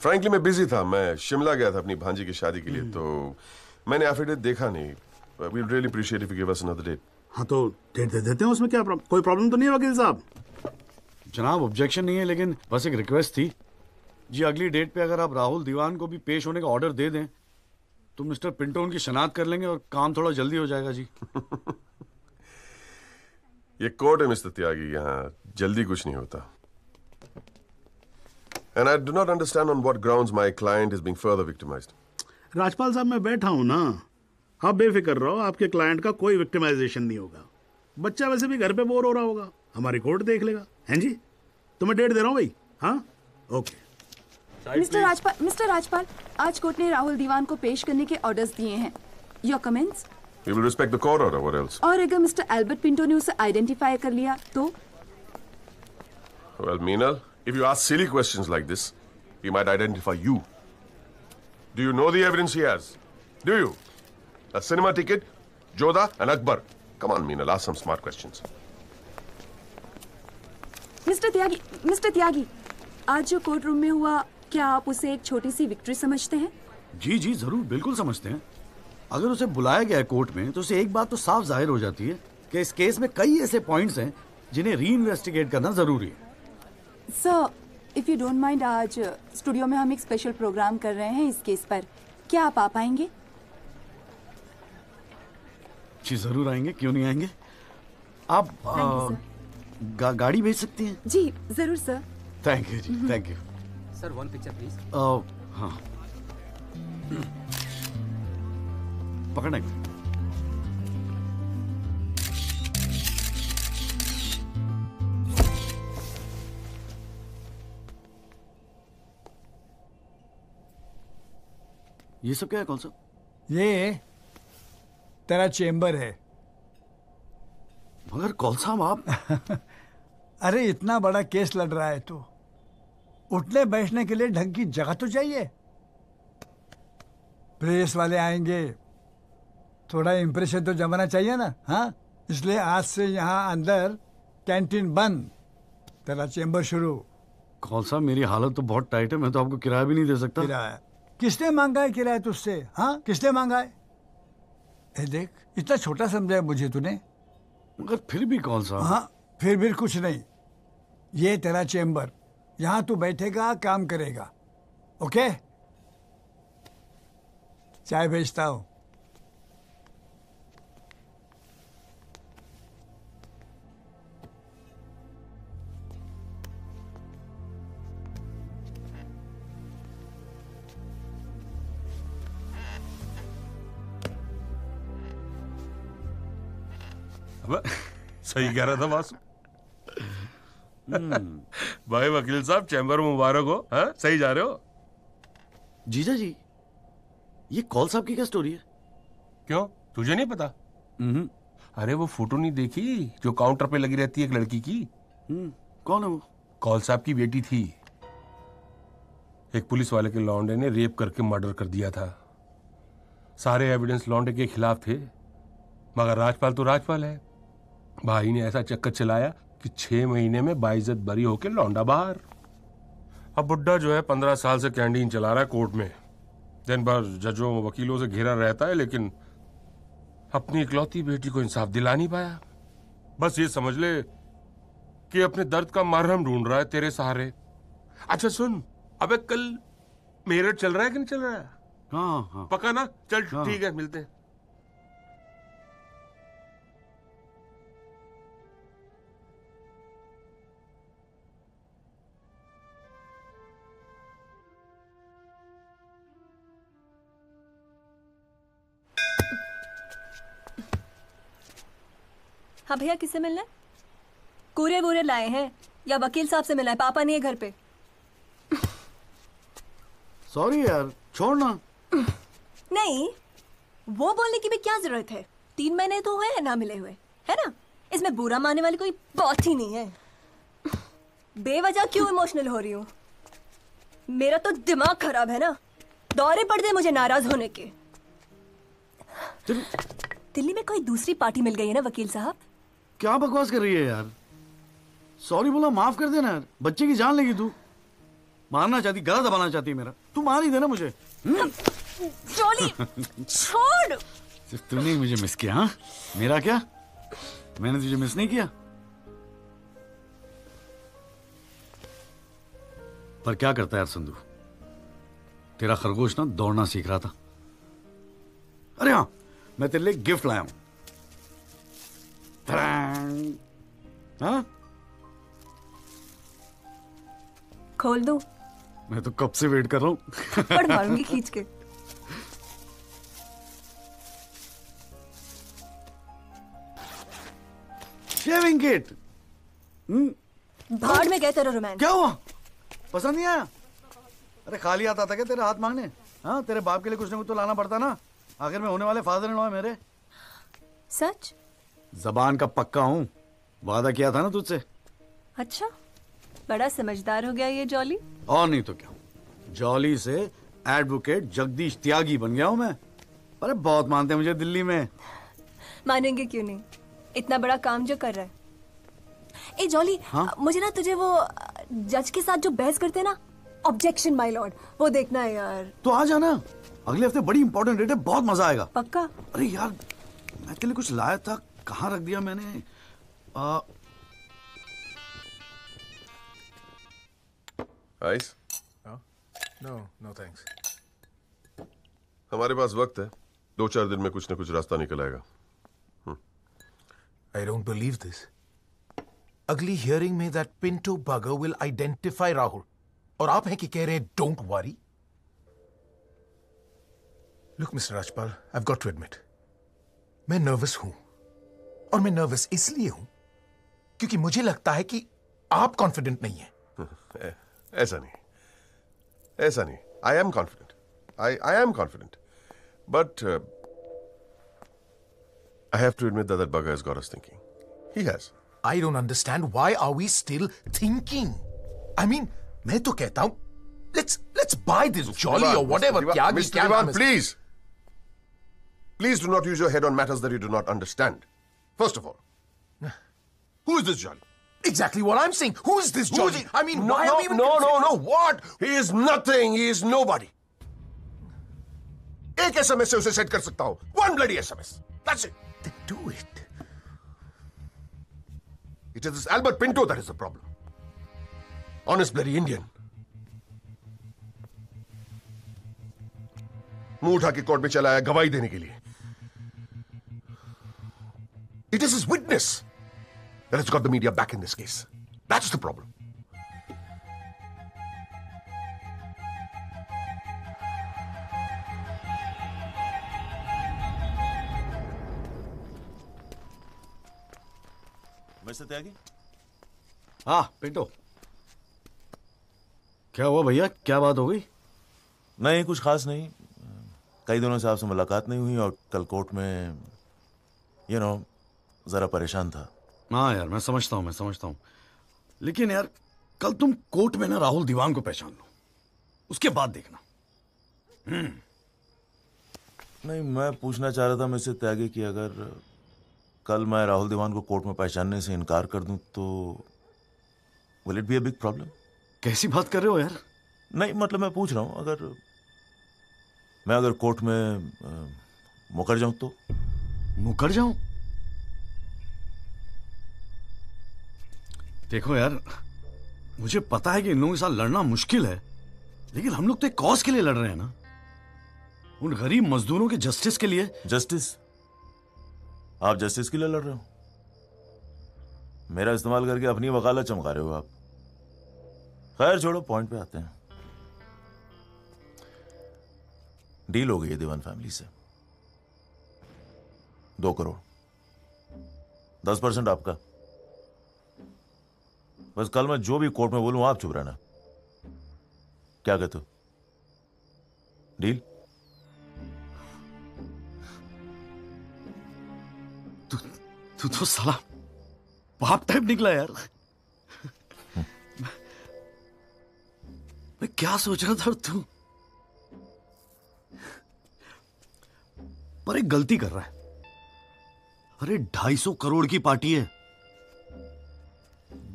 फ्रैंकली मैं बिजी था, मैं शिमला गया था अपनी भांजी की शादी के लिए, तो मैंने एफिडेविट देखा नहीं। We really appreciate if you give us another date. हाँ तो डेट दे देते हैं, उसमें क्या कोई प्रॉब्लम तो नहीं है वकील साहब? जनाब ऑब्जेक्शन नहीं है, लेकिन बस एक रिक्वेस्ट थी जी, अगली डेट पे अगर आप राहुल दीवान को भी पेश होने का ऑर्डर दे दें तो मिस्टर पिंटो उनकी शनाख्त कर लेंगे और काम थोड़ा जल्दी हो जाएगा जी। ये कोर्ट है मिस्टर त्यागी, यहाँ जल्दी कुछ नहीं होता। And I do not understand on what grounds my client is being further victimized. Rajpal साहब मैं बैठा हूं ना, आप बेफिक्र रहो, आपके क्लाइंट का कोई विक्टिमाइजेशन नहीं होगा। बच्चा वैसे भी घर पे बोर हो रहा होगा, हमारी कोर्ट देख लेगा। हैं जी? तो मैं डेट दे रहा हूं भाई। हाँ ओके। मिस्टर राजपाल, आज कोर्ट ने राहुल दीवान को पेश करने के ऑर्डर्स दिए हैं। Your comments? We will respect the court order. What else? और अगर मिस्टर एल्बर्ट पिंटो ने उसे आइडेंटिफाई कर लिया तो? Well, Meenal, if you ask silly questions like this, he might identify you. Do you know the evidence he has? Do you? A cinema ticket, Jodha and Akbar. Come on, Meenal, ask some smart questions. Mister Tyagi, आज जो court room में हुआ, क्या आप उसे एक छोटी सी victory समझते हैं? जी जी जरूर, बिल्कुल समझते हैं। अगर उसे बुलाया गया है कोर्ट में तो उसे एक बात तो साफ जाहिर हो जाती है कि इस केस में कई ऐसे पॉइंट्स हैं जिन्हें री इन्वेस्टिगेट करना जरूरी है। Sir, if you don't mind, आज स्टूडियो में हम एक स्पेशल प्रोग्राम कर रहे हैं इस केस पर, क्या आप आ पाएंगे? जी जरूर आएंगे, क्यों नहीं आएंगे। आप गाड़ी भेज सकती हैं? जी जरूर सर। थैंक यू जी, thank you sir. 1 picture please. हाँ पकड़ना। ये सब क्या है? कौन सा? ये तेरा चेम्बर है। मगर कौन सा आप? अरे इतना बड़ा केस लड़ रहा है तो उठने बैठने के लिए ढंग की जगह तो चाहिए। प्रेस वाले आएंगे, थोड़ा इंप्रेशन तो जमाना चाहिए ना। हाँ, इसलिए आज से यहाँ अंदर कैंटीन बंद, तेरा चेंबर शुरू। कौन सा, मेरी हालत तो बहुत टाइट है, मैं तो आपको किराया भी नहीं दे सकता। किराया किसने मांगा है? किराया तुझसे? हाँ, किसने मांगा है? देख, इतना छोटा समझा है मुझे तूने। मगर फिर भी कौन सा? हाँ, फिर भी कुछ नहीं। ये तेरा चेंबर, यहाँ तू बैठेगा, काम करेगा। ओके, चाय भेजता हूँ। सही कह रहा था वासु। भाई वकील साहब, चैम्बर मुबारक हो। हाँ, सही जा रहे हो। जीजा जी, ये कौल साहब की क्या स्टोरी है? क्यों, तुझे नहीं पता? अरे वो फोटो नहीं देखी जो काउंटर पे लगी रहती है एक लड़की की? कौन है वो? कौल साहब की बेटी थी। एक पुलिस वाले के लौंडे ने रेप करके मर्डर कर दिया था। सारे एविडेंस लौंडे के खिलाफ थे, मगर राजपाल तो राजपाल है। भाई ने ऐसा चक्कर चलाया कि 6 महीने में बाइज्जत बरी होके लौंडा बाहर। अब बुड्ढा जो है 15 साल से कैंटीन चला रहा है कोर्ट में। दिन भर जजों वकीलों से घिरा रहता है, लेकिन अपनी इकलौती बेटी को इंसाफ दिला नहीं पाया। बस ये समझ ले कि अपने दर्द का मरहम ढूंढ रहा है तेरे सहारे। अच्छा सुन, अबे कल मेरठ चल रहा है कि नहीं चल रहा है? हाँ। पक्का ना? चल ठीक है, मिलते हैं। हाँ भैया, किससे मिलना है? कूरियर वूरियर लाए हैं या वकील साहब से मिलना है? पापा नहीं है घर पे। सॉरी यार, छोड़ना। नहीं, वो बोलने की भी क्या जरूरत है? 3 महीने तो हुए हैं ना मिले हुए, है ना? इसमें बुरा मानने वाली कोई बात ही नहीं है। बेवजह क्यों इमोशनल हो रही हूँ? मेरा तो दिमाग खराब है ना, दौरे पड़ गए मुझे नाराज होने के। दिल्ली में कोई दूसरी पार्टी मिल गई है ना वकील साहब? क्या बकवास कर रही है यार? सॉरी बोला, माफ कर देना यार। बच्चे की जान लेगी तू। मारना चाहती, गला दबाना चाहती है मेरा। तू मार ही देना मुझे। जॉली, छोड़। सिर्फ तूने ही मुझे मिस किया? हाँ, मेरा क्या? मैंने तुझे मिस नहीं किया। पर क्या करता है यार संधू, तेरा खरगोश ना दौड़ना सीख रहा था। अरे हाँ, मैं तेरे लिए गिफ्ट लाया हूं। हाँ, खोल दो। मैं तो कब से वेट कर रहा हूं। थप्पड़ मारूंगी खींच के। Shaving kit. भाड़ में गए तेरा रोमांस। क्या हुआ? पसंद नहीं आया? अरे खाली आता था क्या तेरे हाथ मांगने? हाँ, तेरे बाप के लिए कुछ ना कुछ तो लाना पड़ता ना। आखिर में होने वाले फादर इन लॉ है मेरे। सच? जबान का पक्का हूँ, वादा किया था ना तुझसे। अच्छा, बड़ा समझदार हो गया ये जॉली। और नहीं तो क्या, जॉली से एडवोकेट जगदीश त्यागी बन गया हूँ मैं। अरे बहुत मानते हैं मुझे दिल्ली में। मानेंगे क्यों नहीं, इतना बड़ा काम जो कर रहा है। ए जॉली, हाँ? मुझे ना तुझे वो जज के साथ जो बहस करते ना, ऑब्जेक्शन माय लॉर्ड, वो देखना है यार। तो आ जाना, अगले हफ्ते बड़ी इंपॉर्टेंट डेट है, बहुत मजा आएगा। पक्का? अरे यार, मैं तेरे लिए कुछ लाया था, कहाँ रख दिया मैंने? आइस? No thanks. हमारे पास वक्त है, 2-4 दिन में कुछ न कुछ रास्ता निकल आएगा। I don't believe this. अगली हियरिंग में that Pinto bugger will identify Rahul. और आप हैं कि कह रहे हैं don't worry? Look, Mr. Rajpal, I've got to admit, मैं नर्वस हूं। और मैं नर्वस इसलिए हूं क्योंकि मुझे लगता है कि आप कॉन्फिडेंट नहीं हैं। ऐसा नहीं। I am confident. I am confident. But I have to admit that bugger has got us thinking. He has. I don't understand why are we still thinking? I mean, मैं तो कहता हूं let's buy this jolly or whatever. Mr. Diwan, please do not use your head on matters that you do not understand. First of all, who is this Jolly? Exactly what I'm saying. Who is this Jolly? I mean, no, why are we even... No, what? He is nothing. He is nobody. एक SMS से उसे set कर सकता हूं. One bloody SMS. That's it. Then do it. It is this Albert Pinto that is the problem. Honest bloody Indian. मुंह उठा के court में चला आया गवाही देने के लिए. It is his witness that has got the media back in this case. That's the problem. Mister Tyagi? हाँ पिंटो, क्या हुआ भैया? क्या बात हो गई? नहीं, कुछ खास नहीं. कई दिनों से आपसे मुलाकात नहीं हुई और कल कोर्ट में जरा परेशान था. हाँ यार, मैं समझता हूँ. लेकिन यार, कल तुम कोर्ट में ना राहुल दीवान को पहचान लो, उसके बाद देखना. नहीं, मैं पूछना चाह रहा था मिस्टर त्यागी कि अगर कल मैं राहुल दीवान को कोर्ट में पहचानने से इनकार कर दूं तो will it be a big problem? कैसी बात कर रहे हो यार? नहीं, मतलब मैं पूछ रहा हूं, अगर कोर्ट में मुकर जाऊं तो? मुकर जाऊं? देखो यार, मुझे पता है कि इन लोगों के साथ लड़ना मुश्किल है, लेकिन हम लोग तो एक कॉज के लिए लड़ रहे हैं ना, उन गरीब मजदूरों के जस्टिस के लिए. जस्टिस? आप जस्टिस के लिए लड़ रहे हो? मेरा इस्तेमाल करके अपनी वकालत चमका रहे हो आप. खैर छोड़ो, पॉइंट पे आते हैं. डील हो गई है दीवान फैमिली से. 2 करोड़, 10% आपका. बस कल मैं जो भी कोर्ट में बोलूं आप चुप रहना. क्या कहते हो? डील? तू तो साला बाप टाइप निकला यार. मैं क्या सोच रहा था तू? पर एक गलती कर रहा है. अरे 250 करोड़ की पार्टी है.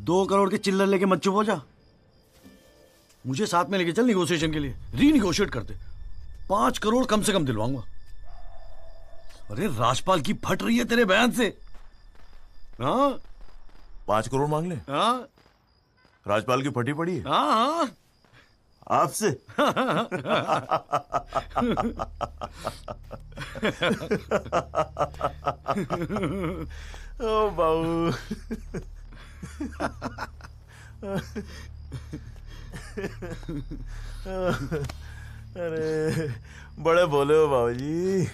2 करोड़ के चिल्लर लेके मत चुप हो जा. मुझे साथ में लेके चल निगोशिएशन के लिए. रीनिगोशिएट करते. 5 करोड़ कम से कम दिलवाऊंगा. अरे राजपाल की फट रही है तेरे बयान से. हाँ, 5 करोड़ मांग ले? हाँ, राजपाल की फटी पड़ी है? हाँ, आपसे? ओ बाबू. अरे बड़े बोले हो बाबूजी.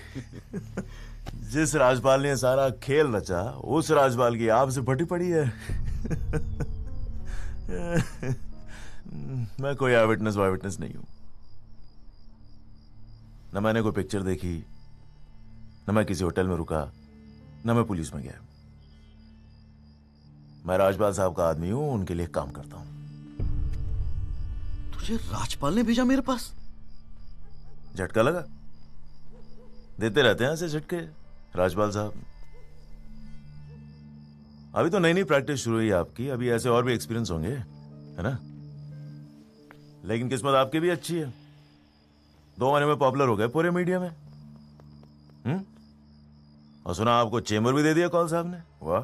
जिस राजपाल ने सारा खेल रचा, उस राजपाल की आपसे फटी पड़ी है. मैं कोई आई विटनेस नहीं हूं. न मैंने कोई पिक्चर देखी, न मैं किसी होटल में रुका, न मैं पुलिस में गया. मैं राजपाल साहब का आदमी हूं, उनके लिए काम करता हूं. तुझे राजपाल ने भेजा मेरे पास? झटका लगा? देते रहते हैं ऐसे झटके राजपाल साहब. अभी तो नई प्रैक्टिस शुरू हुई आपकी. अभी ऐसे और भी एक्सपीरियंस होंगे, है ना? लेकिन किस्मत आपकी भी अच्छी है. 2 महीने में पॉपुलर हो गए पूरे मीडिया में. और सुना आपको चेंबर भी दे दिया कौल साहब ने. वाह.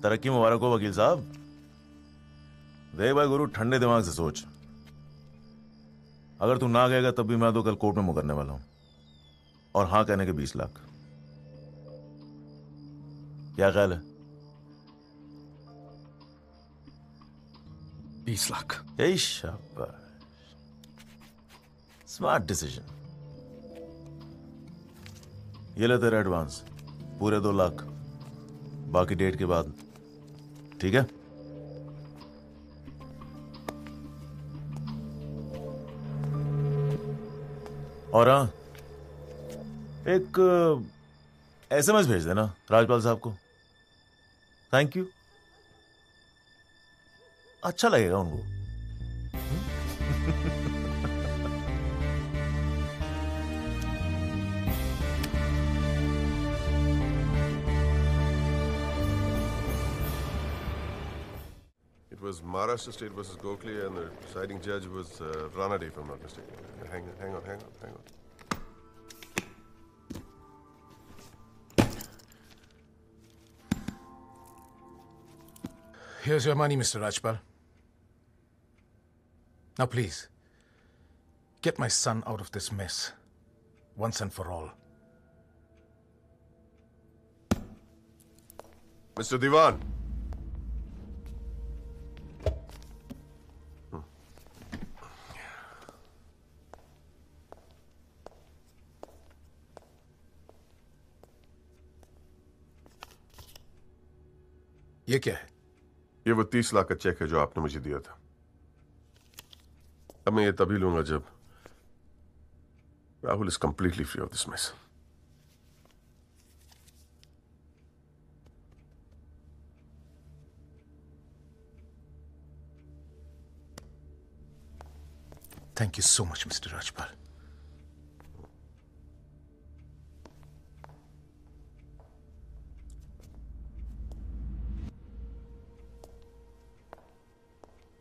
तरक्की मुबारक हो वकील साहब. देख भाई गुरु, ठंडे दिमाग से सोच. अगर तू ना गएगा तब भी मैं तो कल कोर्ट में मुकरने वाला हूं. और हां कहने के 20 लाख. क्या ख्याल है? 20 लाख. यही शाबाश. Smart decision. ये ले तेरा एडवांस, पूरे 2 लाख. बाकी डेट के बाद. ठीक है? और हाँ, एक SMS भेज देना राजपाल साहब को। Thank you. अच्छा लगेगा उनको। It was Maharashtra State versus Gokhale, and the deciding judge was Ranade, if I'm not mistaken. Hang on. Here's your money, Mr. Rajpal. Now please, get my son out of this mess, once and for all. Mr. Diwan. ये क्या है? ये वो 30 लाख का check है जो आपने मुझे दिया था। अब मैं ये तभी लूंगा जब Rahul is completely free of this mess. Thank you so much, Mr. Rajpal.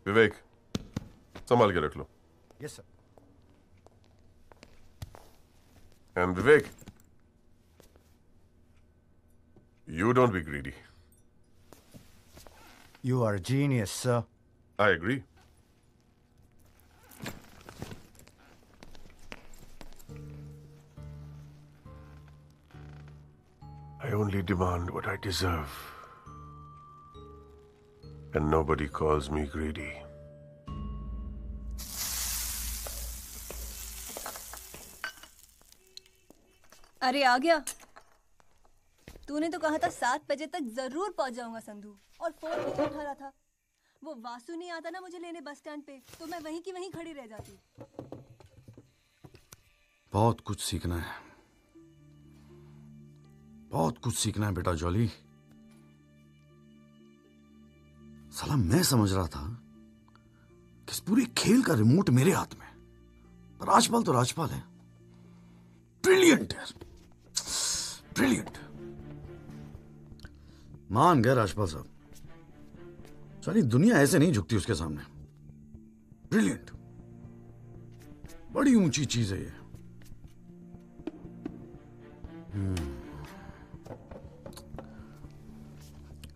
Vivek, संभाल के रख लो। Yes sir. And Vivek, you don't be greedy. You are a genius, sir. I agree. I only demand what I deserve. And nobody calls me greedy. अरे आ गया। तूने तो कहा था 7 बजे तक जरूर पहुंच जाऊंगा संधू, और फोन नहीं उठा रहा था। वो वासु नहीं आता ना मुझे लेने बस स्टैंड पे, तो मैं वहीं की वहीं खड़ी रह जाती। बहुत कुछ सीखना है, बहुत कुछ सीखना है बेटा जॉली। साला मैं समझ रहा था कि इस पूरे खेल का रिमोट मेरे हाथ में, राजपाल तो राजपाल है। ब्रिलियंट है, ब्रिलियंट। मान गए राजपाल साहब, सारी दुनिया ऐसे नहीं झुकती उसके सामने। ब्रिलियंट, बड़ी ऊंची चीज है ये।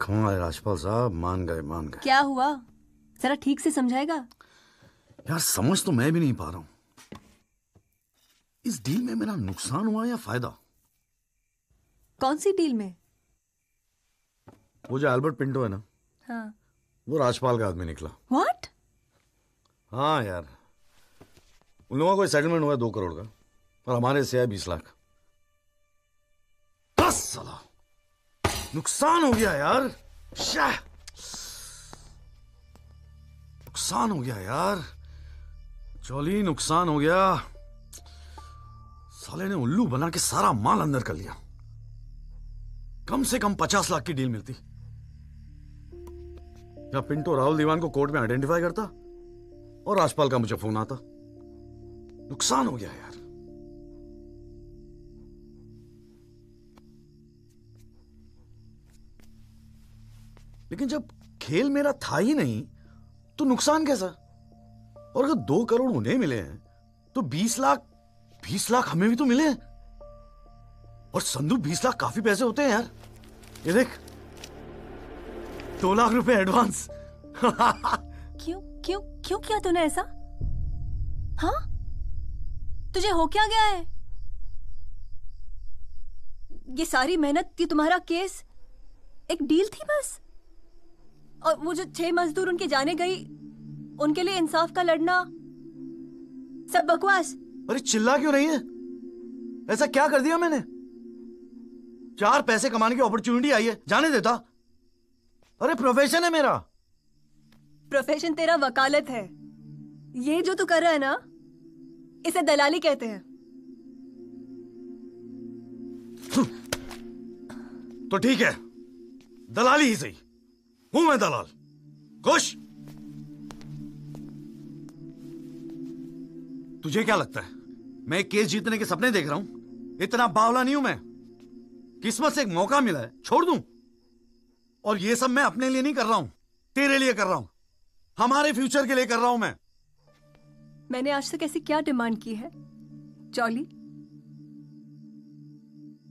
कमाल है राजपाल साहब, मान गए मान गए। क्या हुआ, जरा ठीक से समझाएगा? यार समझ तो मैं भी नहीं पा रहा हूं, इस डील में मेरा नुकसान हुआ या फायदा? कौन सी डील में? वो जो एल्बर्ट पिंटो है ना, हाँ। वो राजपाल का आदमी निकला। व्हाट? हाँ यार, उन लोगों को सेटलमेंट हुआ 2 करोड़ का, और हमारे से है 20 लाख। 10 साला नुकसान हो गया यार। नुकसान हो गया यार, जॉली नुकसान हो गया। साले ने उल्लू बना के सारा माल अंदर कर लिया। कम से कम 50 लाख की डील मिलती। या पिंटो राहुल दीवान को कोर्ट में आइडेंटिफाई करता और राजपाल का मुझे फोन आता। नुकसान हो गया यार। लेकिन जब खेल मेरा था ही नहीं तो नुकसान कैसा? और अगर 2 करोड़ उन्हें मिले हैं तो 20 लाख हमें भी तो मिले हैं। और संधू 20 लाख काफी पैसे होते हैं यार। ये देख, 2 लाख रुपए एडवांस। क्यों क्यों क्यों किया तूने ऐसा? हाँ, तुझे हो क्या गया है? ये सारी मेहनत, ये तुम्हारा केस एक डील थी बस? और वो जो 6 मजदूर उनके जाने गई, उनके लिए इंसाफ का लड़ना, सब बकवास। अरे चिल्ला क्यों रही है? ऐसा क्या कर दिया मैंने? 4 पैसे कमाने की अपॉर्चुनिटी आई है, जाने देता? अरे प्रोफेशन है मेरा। प्रोफेशन तेरा वकालत है। ये जो तू कर रहा है ना, इसे दलाली कहते हैं। तो ठीक है, दलाली ही सही, हूं मैं दलाल। खुश? तुझे क्या लगता है मैं केस जीतने के सपने देख रहा हूं? इतना बावला नहीं हूं मैं। किस्मत से एक मौका मिला है, छोड़ दूं? और ये सब मैं अपने लिए नहीं कर रहा हूं, तेरे लिए कर रहा हूं, हमारे फ्यूचर के लिए कर रहा हूं मैं। मैंने आज तक ऐसी क्या डिमांड की है जॉली?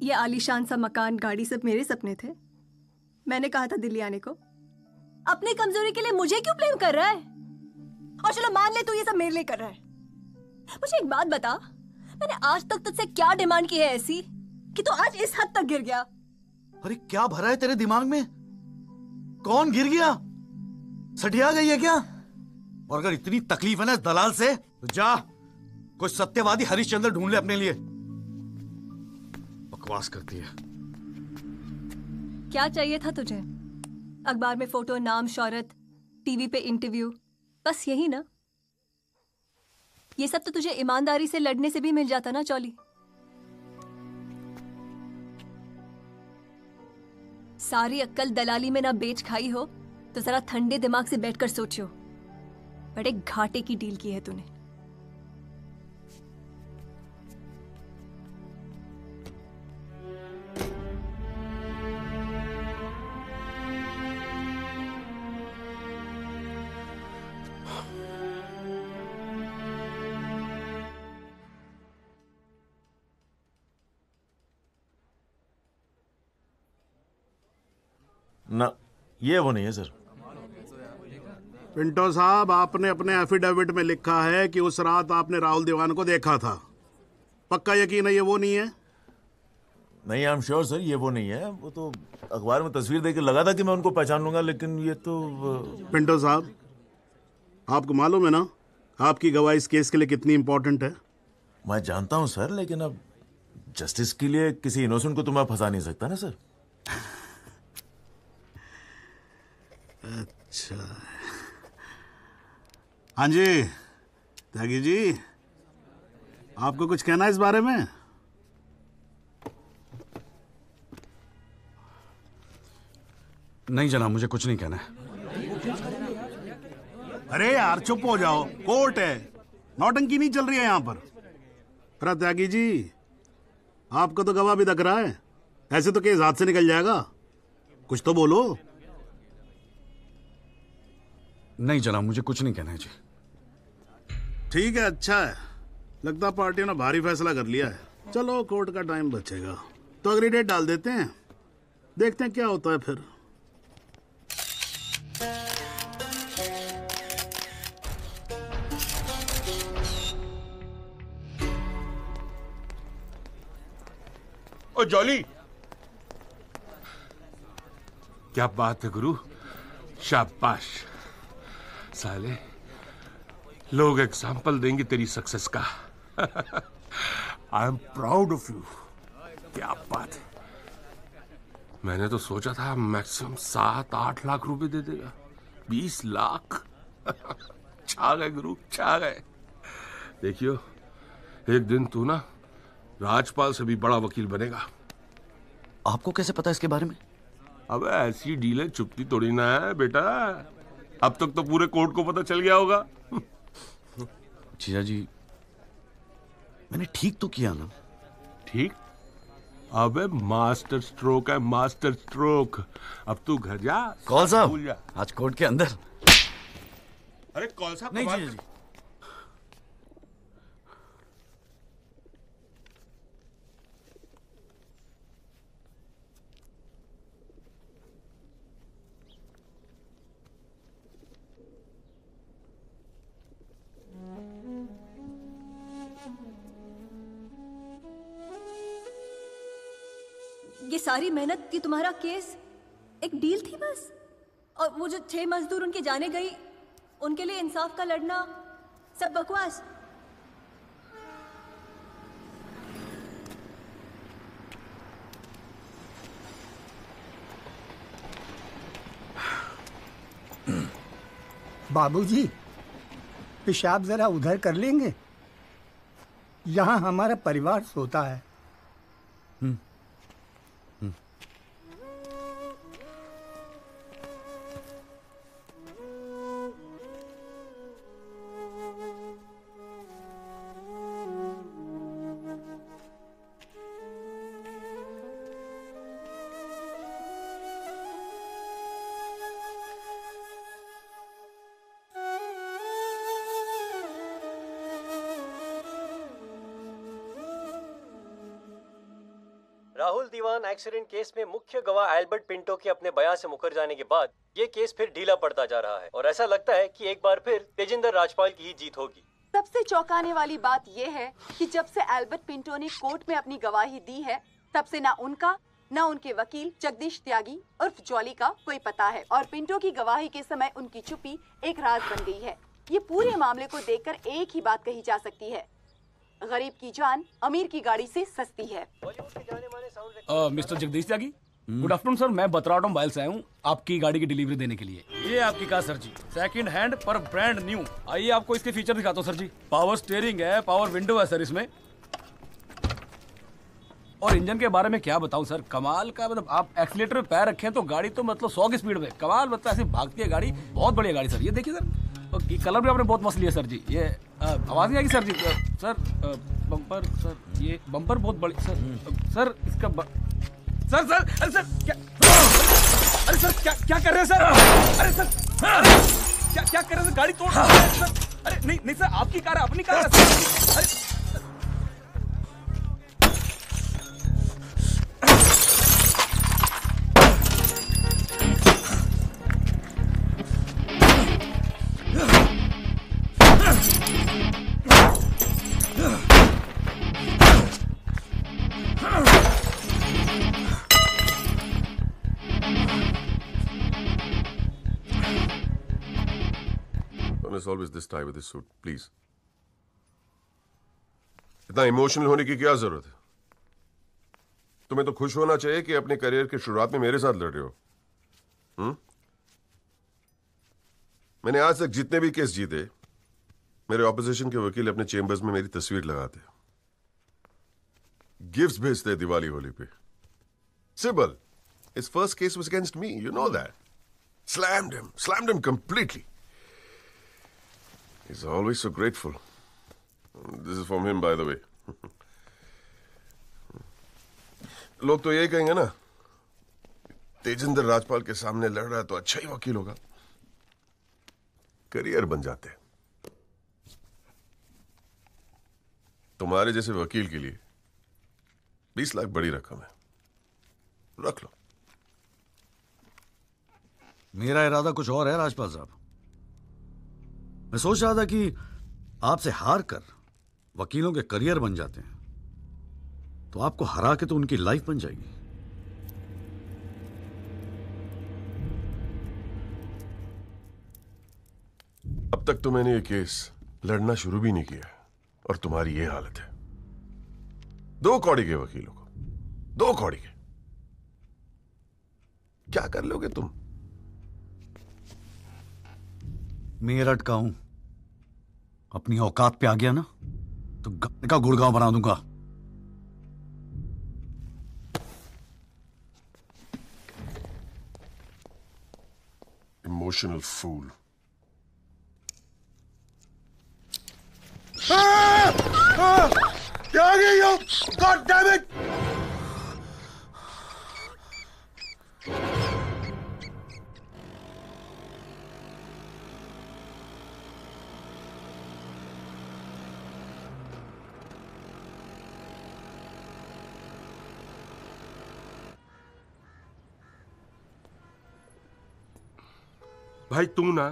ये आलीशान सा मकान, गाड़ी सब मेरे सपने थे। मैंने कहा था दिल्ली आने को। अपनी कमजोरी के लिए मुझे क्यों ब्लेम कर रहा है? और चलो मान ले तू ये सब मेरे लिए कर रहा है। मुझे एक बात बता, मैंने आज तक तुझसे क्या डिमांड की है ऐसी कि तू आज इस हद तक गिर गया? अरे क्या भरा है तेरे दिमाग में? कौन गिर गया? सटिया गई है क्या? और अगर इतनी तकलीफ है ना इस दलाल से, तो जा कोई सत्यवादी हरिश्चंद्र ढूंढ ले अपने लिए। बकवास करती है। क्या चाहिए था तुझे? अखबार में फोटो, नाम, शोहरत, टीवी पे इंटरव्यू, बस यही ना? ये सब तो तुझे ईमानदारी से लड़ने से भी मिल जाता ना जॉली। सारी अक्कल दलाली में ना बेच खाई हो तो जरा ठंडे दिमाग से बैठकर सोचो, बड़े घाटे की डील की है तूने। ना, ये वो नहीं है सर। पिंटो साहब, आपने अपने एफिडेविट में लिखा है कि उस रात आपने राहुल दीवान को देखा था। पक्का यकीन है ये वो नहीं है? नहीं, आई एम श्योर सर, ये वो नहीं है। वो तो अखबार में तस्वीर देख के लगा था कि मैं उनको पहचान लूंगा, लेकिन ये तो पिंटो साहब, आपको मालूम है ना आपकी गवाही इस केस के लिए कितनी इंपॉर्टेंट है? मैं जानता हूं सर, लेकिन अब जस्टिस के लिए किसी इनोसेंट को तो मैं फंसा नहीं सकता ना सर। अच्छा, हाँ जी त्यागी जी, आपको कुछ कहना है इस बारे में? नहीं जनाब, मुझे कुछ नहीं कहना है। अरे यार चुप हो जाओ, कोर्ट है, नौटंकी नहीं चल रही है यहाँ पर। अरे त्यागी जी, आपको तो गवाह भी दिख रहा है, ऐसे तो केस हाथ से निकल जाएगा, कुछ तो बोलो। नहीं जनाब, मुझे कुछ नहीं कहना है जी। ठीक है, अच्छा है, लगता पार्टियों ने भारी फैसला कर लिया है। चलो कोर्ट का टाइम बचेगा तो अगली डेट डाल देते हैं, देखते हैं क्या होता है फिर। ओ जॉली, क्या बात है गुरु, शाबाश। साले लोग एग्जाम्पल देंगे तेरी सक्सेस का। I am proud of you. क्या बात है। मैंने तो सोचा था मैक्सिमम 7-8 लाख रुपए दे देगा, 20 लाख। छा गए गुरु, छा गए। देखियो, एक दिन तू ना राजपाल से भी बड़ा वकील बनेगा। आपको कैसे पता इसके बारे में? अब ऐसी डीलें चुपती थोड़ी ना है बेटा, अब तक तो पूरे कोर्ट को पता चल गया होगा। जीजा जी, मैंने ठीक तो किया ना? ठीक? अबे मास्टर स्ट्रोक है, मास्टर स्ट्रोक। अब तू घर जा। कौल साहब, भूल जा। आज कोर्ट के अंदर। अरे कौल साहब, नहीं जीजा जी। ये सारी मेहनत, ये तुम्हारा केस एक डील थी बस? और वो जो 6 मजदूर उनके जाने गई, उनके लिए इंसाफ का लड़ना सब बकवास? बाबूजी, पेशाब जरा उधर कर लेंगे? यहाँ हमारा परिवार सोता है। राहुल दीवान एक्सीडेंट केस में मुख्य गवाह एल्बर्ट पिंटो के अपने बयान से मुकर जाने के बाद ये केस फिर ढीला पड़ता जा रहा है और ऐसा लगता है कि एक बार फिर तेजिंदर राजपाल की ही जीत होगी। सबसे चौंकाने वाली बात यह है कि जब से एल्बर्ट पिंटो ने कोर्ट में अपनी गवाही दी है तब से ना उनका न उनके वकील जगदीश त्यागी उर्फ जॉली का कोई पता है और पिंटो की गवाही के समय उनकी चुप्पी एक राज बन गई है। ये पूरे मामले को देखकर एक ही बात कही जा सकती है, गरीब की जान अमीर की गाड़ी से सस्ती है। मिस्टर जगदीश त्यागी, गुड आफ्टरनून सर। मैं बतराटो मोबाइल से आया हूँ आपकी गाड़ी की डिलीवरी देने के लिए। ये आपकी कार सर जी, सेकंड हैंड पर ब्रांड न्यू। आइए आपको इसके फीचर दिखाता हूँ सर जी। पावर स्टीयरिंग है, पावर विंडो है सर इसमें, और इंजन के बारे में क्या बताऊं सर, कमाल का। मतलब आप एक्सीलेटर पे पैर रखें तो गाड़ी तो मतलब 100 की स्पीड में कमाल, मतलब ऐसे भागती है गाड़ी। बहुत बढ़िया गाड़ी सर। ये देखिए सर, और कलर भी आपने बहुत मस्त लिया सर जी। ये आवाज नहीं आएगी सर जी। सर बम्पर सर, ये बम्पर बहुत बड़ी सर। सर इसका सर सर अरे सर क्या, अरे सर क्या क्या कर रहे हैं सर? अरे सर क्या कर रहे हैं सर? गाड़ी तोड़ सर। अरे नहीं नहीं सर, आपकी कार है, अपनी कार है सर। अरे Always this tie with this suit, please. इतना इमोशनल होने की क्या जरूरत है? तुम्हें तो खुश होना चाहिए कि अपने करियर की शुरुआत में मेरे साथ लड़ रहे हो। मैंने आज तक जितने भी केस जीते, मेरे ऑपोजिशन के वकील अपने चेंबर्स में मेरी तस्वीर लगाते, गिफ्ट्स भेजते दिवाली होली पे। Sibal, his first case was against me, you know that. Slammed him completely. He's always so grateful. This is from him, by the way. लोग तो यही कहेंगे ना, तेजिंदर राजपाल के सामने लड़ रहा है तो अच्छा ही वकील होगा। करियर बन जाते। तुम्हारे जैसे वकील के लिए 20 लाख बड़ी रकम है, रख लो। मेरा इरादा कुछ और है राजपाल साहब। मैं सोच रहा था कि आपसे हार कर वकीलों के करियर बन जाते हैं तो आपको हरा के तो उनकी लाइफ बन जाएगी। अब तक तो मैंने ये केस लड़ना शुरू भी नहीं किया और तुम्हारी ये हालत है। 2 कौड़ी के वकीलों को, 2 कौड़ी के, क्या कर लोगे तुम? मेरठ का हूं, अपनी औकात पे आ गया ना तो गाने का गुड़गांव बना दूंगा। Emotional fool. क्या आ गई हो? God damn it! भाई तू ना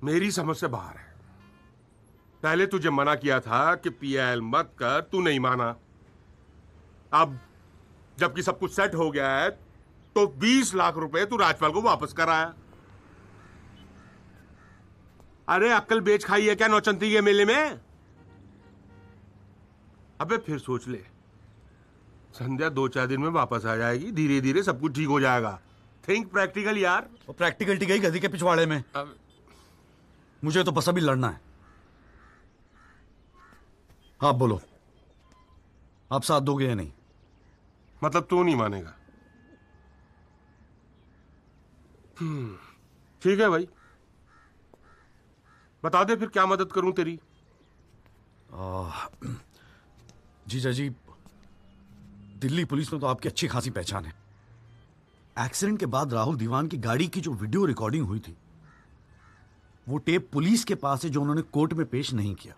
मेरी समझ से बाहर है। पहले तुझे मना किया था कि पीएल मत कर, तू नहीं माना। अब जबकि सब कुछ सेट हो गया है तो 20 लाख रुपए तू राजपाल को वापस कराया। अरे अक्ल बेच खाई है क्या नौचंती के मेले में? अबे फिर सोच ले, संध्या 2-4 दिन में वापस आ जाएगी, धीरे धीरे सब कुछ ठीक हो जाएगा। थिंक प्रैक्टिकल यार। वो प्रैक्टिकलिटी गई गधी के पिछवाड़े में। मुझे तो बस अभी लड़ना है। आप बोलो, आप साथ दोगे या नहीं? मतलब तू नहीं मानेगा? ठीक है भाई, बता दे फिर क्या मदद करूं तेरी। जीजा जी, दिल्ली पुलिस में तो आपकी अच्छी खासी पहचान है। एक्सीडेंट के बाद राहुल दीवान की गाड़ी की जो वीडियो रिकॉर्डिंग हुई थी, वो टेप पुलिस के पास है जो उन्होंने कोर्ट में पेश नहीं किया।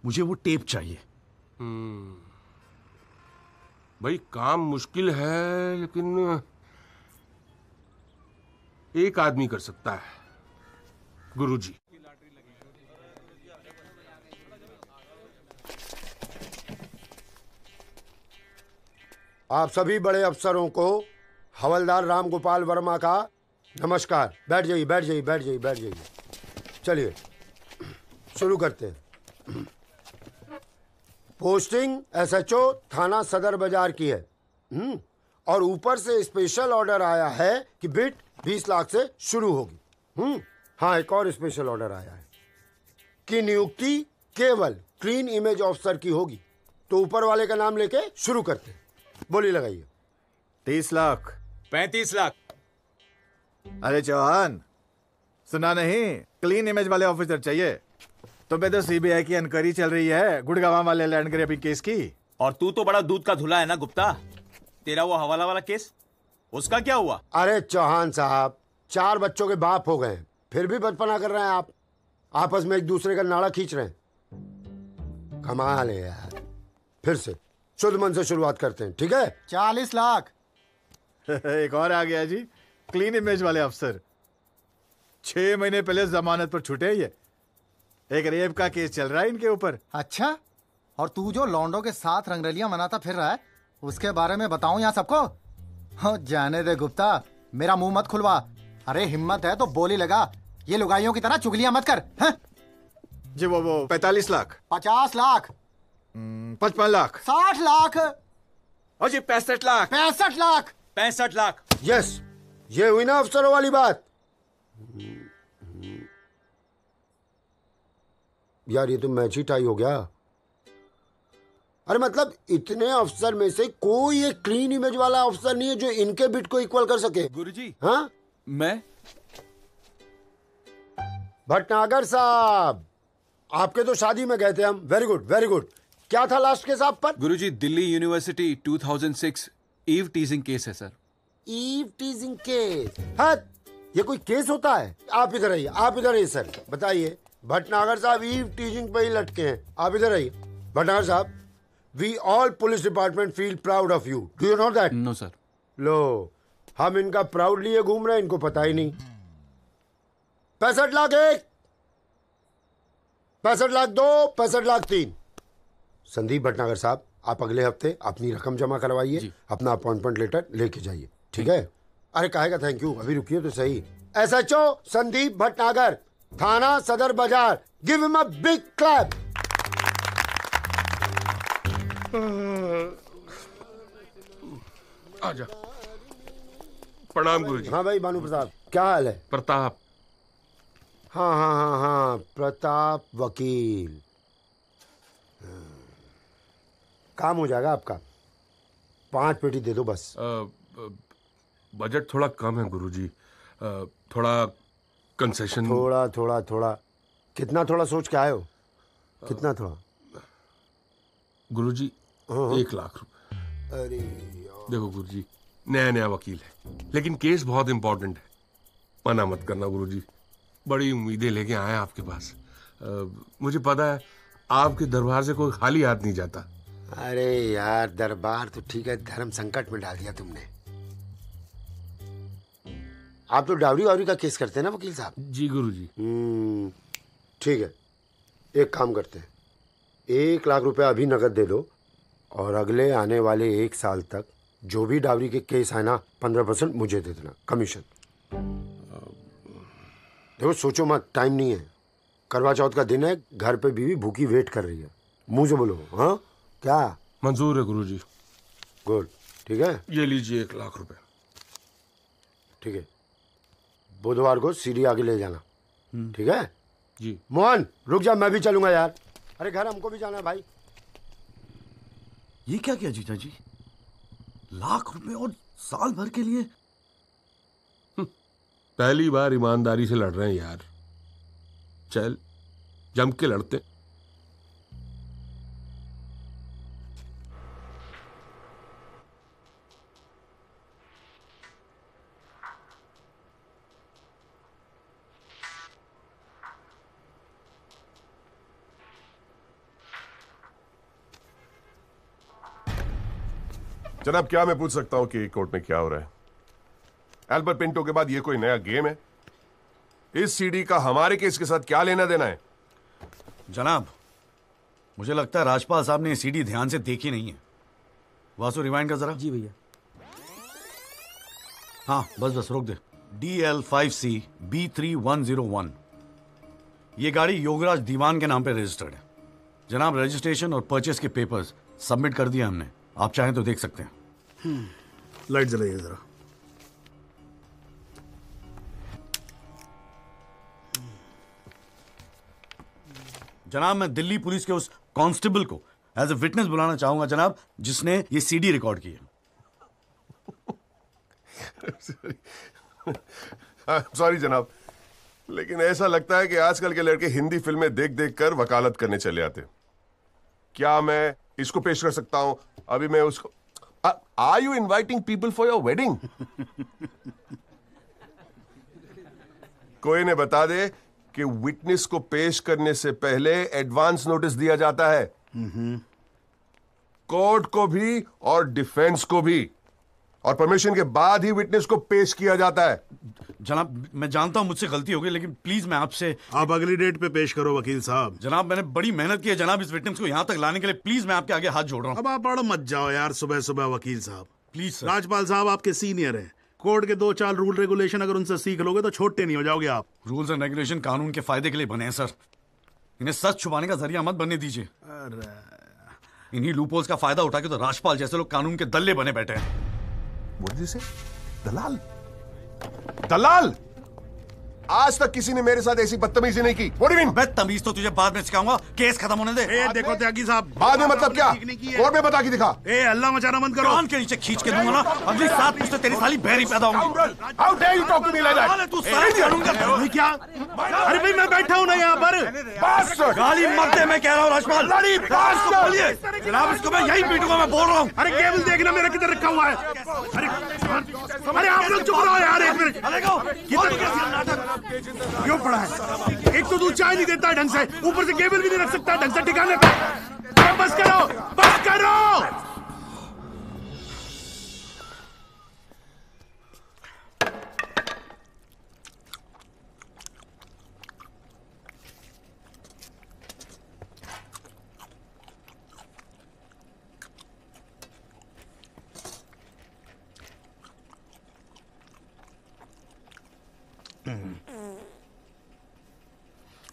मुझे वो टेप चाहिए। भाई काम मुश्किल है, लेकिन एक आदमी कर सकता है, गुरुजी। आप सभी बड़े अफसरों को हवलदार राम गोपाल वर्मा का नमस्कार। बैठ जाइए, बैठ जाइए, बैठ जाइए, बैठ जाइए। चलिए शुरू करते हैं। पोस्टिंग एसएचओ थाना सदर बाजार की है। और ऊपर से स्पेशल ऑर्डर आया है कि बिट 20 लाख से शुरू होगी। हाँ, एक और स्पेशल ऑर्डर आया है कि नियुक्ति केवल क्लीन इमेज ऑफिसर की होगी। तो ऊपर वाले का नाम लेके शुरू करते हैं। बोली लगाइए। 30 लाख। 35 लाख। अरे चौहान, सुना नहीं? क्लीन इमेज वाले ऑफिसर चाहिए। तुम्हें तो सीबीआई की इंक्वायरी चल रही है गुड़गांव वाले लैंड ग्रैबिंग केस की। और तू तो बड़ा दूध का धुला है ना गुप्ता। तेरा वो हवाला वाला केस, उसका क्या हुआ? अरे चौहान साहब, 4 बच्चों के बाप हो गए, फिर भी बचपना कर रहे हैं आप। आपस में एक दूसरे का नाड़ा खींच रहे हैं। कमाल है यार। फिर से शुद्ध मन से शुरुआत करते हैं, ठीक है? 40 लाख। एक और आ गया जी, क्लीन इमेज वाले अफसर। 6 महीने पहले जमानत पर छूटे ये। एक रेप का केस चल रहा है इनके ऊपर। अच्छा, और तू जो लौंडों के साथ रंगरलियां मनाता फिर रहा है, उसके बारे में बताऊं यहाँ सबको? हो जाने दे गुप्ता, मेरा मुंह मत खुलवा। अरे हिम्मत है तो बोली लगा, ये लुगाइयों की तरह चुगलियां मत कर। हैं? जी वो 45 लाख। 50 लाख। 55 लाख। 60 लाख। और जी 65 लाख। 65 लाख। 65 लाख। यस, ये हुई ना अफसरों वाली बात। यार ये तो मैच ही टाई हो गया। अरे मतलब इतने अफसर में से कोई एक क्लीन इमेज वाला अफसर नहीं है जो इनके बिट को इक्वल कर सके। गुरुजी, हाँ? मैं भटनागर साहब, आपके तो शादी में गए थे हम। Very good, very good. क्या था लास्ट केस आप पर? गुरुजी, Delhi university 2006 eve teasing case है सर। Eve teasing case? हाँ, ये कोई केस होता है? आप इधर आइए, आप इधर आइए सर। बताइए, भटनागर साहब ईव टीजिंग पे ही लटके हैं। आप इधर आइए। भटनागर साहब, we all police department feel proud of you. Do you know that? No sir. लो, हम इनका प्राउड लिए घूम रहे हैं, इनको पता ही नहीं। 65 लाख 1, 65 लाख 2, 65 लाख 3। संदीप भटनागर साहब, आप अगले हफ्ते अपनी रकम जमा करवाइए, अपना अपॉइंटमेंट लेटर लेके जाइए, ठीक है? अरे काहे का थैंक यू, अभी रुकिए तो सही। एसएचओ संदीप भटनागर, थाना सदर बाजार, give him a big clap. आजा। प्रणाम गुरुजी। हाँ भाई भानु प्रताप, क्या हाल है? प्रताप। हाँ हाँ हाँ हाँ, प्रताप वकील। काम हो जाएगा आपका। 5 पेटी दे दो बस। बजट थोड़ा कम है गुरुजी, थोड़ा कंसेशन। थोड़ा थोड़ा थोड़ा कितना थोड़ा सोच के आए हो? कितना थोड़ा? गुरुजी 1 लाख रुपए। अरे देखो गुरुजी, नया नया वकील है, लेकिन केस बहुत इंपॉर्टेंट है। मना मत करना गुरुजी, बड़ी उम्मीदें लेके आए आपके पास। मुझे पता है आपके दरबार से कोई खाली हाथ नहीं जाता। अरे यार, दरबार तो ठीक है, धर्म संकट में डाल दिया तुमने। आप तो डावरी वावरी का केस करते हैं ना वकील साहब? जी गुरुजी। ठीक है, एक काम करते हैं, 1 लाख रुपए अभी नगद दे दो, और अगले आने वाले 1 साल तक जो भी डावरी के केस आए ना, 15% मुझे दे देना कमीशन। देखो सोचो मत, टाइम नहीं है। करवा चौथ का दिन है, घर पे बीवी भूखी वेट कर रही है। मुंह से बोलो। हाँ क्या? मंजूर है गुरुजी। गुड, ठीक है। ये लीजिए 1 लाख रुपए। ठीक है, बुधवार को सीढ़ी आगे ले जाना, ठीक है? जी। मोहन रुक जा, मैं भी चलूंगा यार। अरे घर हमको भी जाना है भाई। ये क्या किया जीजा जी? लाख रुपए और साल भर के लिए? पहली बार ईमानदारी से लड़ रहे हैं यार। चल जम के लड़ते। जनाब, क्या मैं पूछ सकता हूं कि कोर्ट में क्या हो रहा है? एल्बर्ट पिंटो के बाद ये कोई नया गेम है? इस सीडी का हमारे केस के साथ क्या लेना देना है? जनाब, मुझे लगता है राजपाल साहब ने ये सीडी ध्यान से देखी नहीं है। वासु रिवाइंड कर जरा। जी भैया। हाँ बस रोक दे। DL5C B3101, ये गाड़ी योगराज दीवान के नाम पे रजिस्टर्ड है। जनाब, रजिस्ट्रेशन और परचेस के पेपर्स सबमिट कर दिए हमने, आप चाहें तो देख सकते हैं। लाइट जलाइए जरा। जनाब, मैं दिल्ली पुलिस के उस कांस्टेबल को एज ए विटनेस बुलाना चाहूंगा जनाब, जिसने ये सीडी रिकॉर्ड की है। सॉरी जनाब, लेकिन ऐसा लगता है कि आजकल के लड़के हिंदी फिल्में देख देख कर वकालत करने चले आते। क्या मैं इसको पेश कर सकता हूं? अभी मैं उसको are you inviting people for your wedding? कोई ने बता दे कि विटनेस को पेश करने से पहले एडवांस नोटिस दिया जाता है, कोर्ट को भी और डिफेंस को भी, और परमिशन के बाद ही विटनेस को पेश किया जाता है। जनाब, मैं जानता हूं मुझसे गलती हो गई, लेकिन प्लीज मैं आपसे। आप अगली डेट पे पेश करो वकील साहब। जनाब, मैंने बड़ी मेहनत की है जनाब इस विटनेस को यहां तक लाने के लिए, प्लीज मैं आपके आगे हाथ जोड़ रहा हूं। अब आप पढ़ मत जाओ यार सुबह सुबह वकील साहब। Please sir. राजपाल साहब आपके सीनियर हैं, कोर्ट के 2-4 रूल रेगुलेशन अगर उनसे सीख लोगे तो छोटे नहीं हो जाओगे आप। रूल्स एंड रेगुलेशन कानून के फायदे के लिए बने हैं सर, इन्हें सच छुपाने का जरिया मत बनने दीजिए। इन्हीं लूपहोल्स का फायदा उठा के तो राजपाल जैसे लोग कानून के दल्ले बने बैठे हैं। What did you say? दलाल? दलाल? आज तक किसी ने मेरे साथ ऐसी बदतमीजी नहीं की। What do you mean? मैं तमीज तो तुझे बाद में सिखाऊंगा, केस खत्म होने दे। देखो त्यागी साहब, बाद में मतलब क्या? कोर्ट में बता के दिखा। अल्लाह मचाना बंद करो। कान के नीचे खींच के दूंगा ना, अगली 7 पुश्तें तेरी साली बहरी पैदा होंगी। How dare you talk to me like that? तू सारा कानून का क्या? अरे भाई मैं बैठा हूं ना यहाँ पर। गाली मत दे, मैं कह रहा हूँ राजपाल। बोलिए जनाब, इसको मैं यही पीटूंगा, मैं बोल रहा हूँ। अरे केबल देखना मेरा किधर रखा हुआ है। अरे आप लोग चुप रहो यार, एक मिनट। क्यों पड़ा है? एक तो दूध चाय नहीं देता ढंग से, ऊपर से केबल भी नहीं रख सकता ढंग से ठिकाने पे। बस करो, बस करो।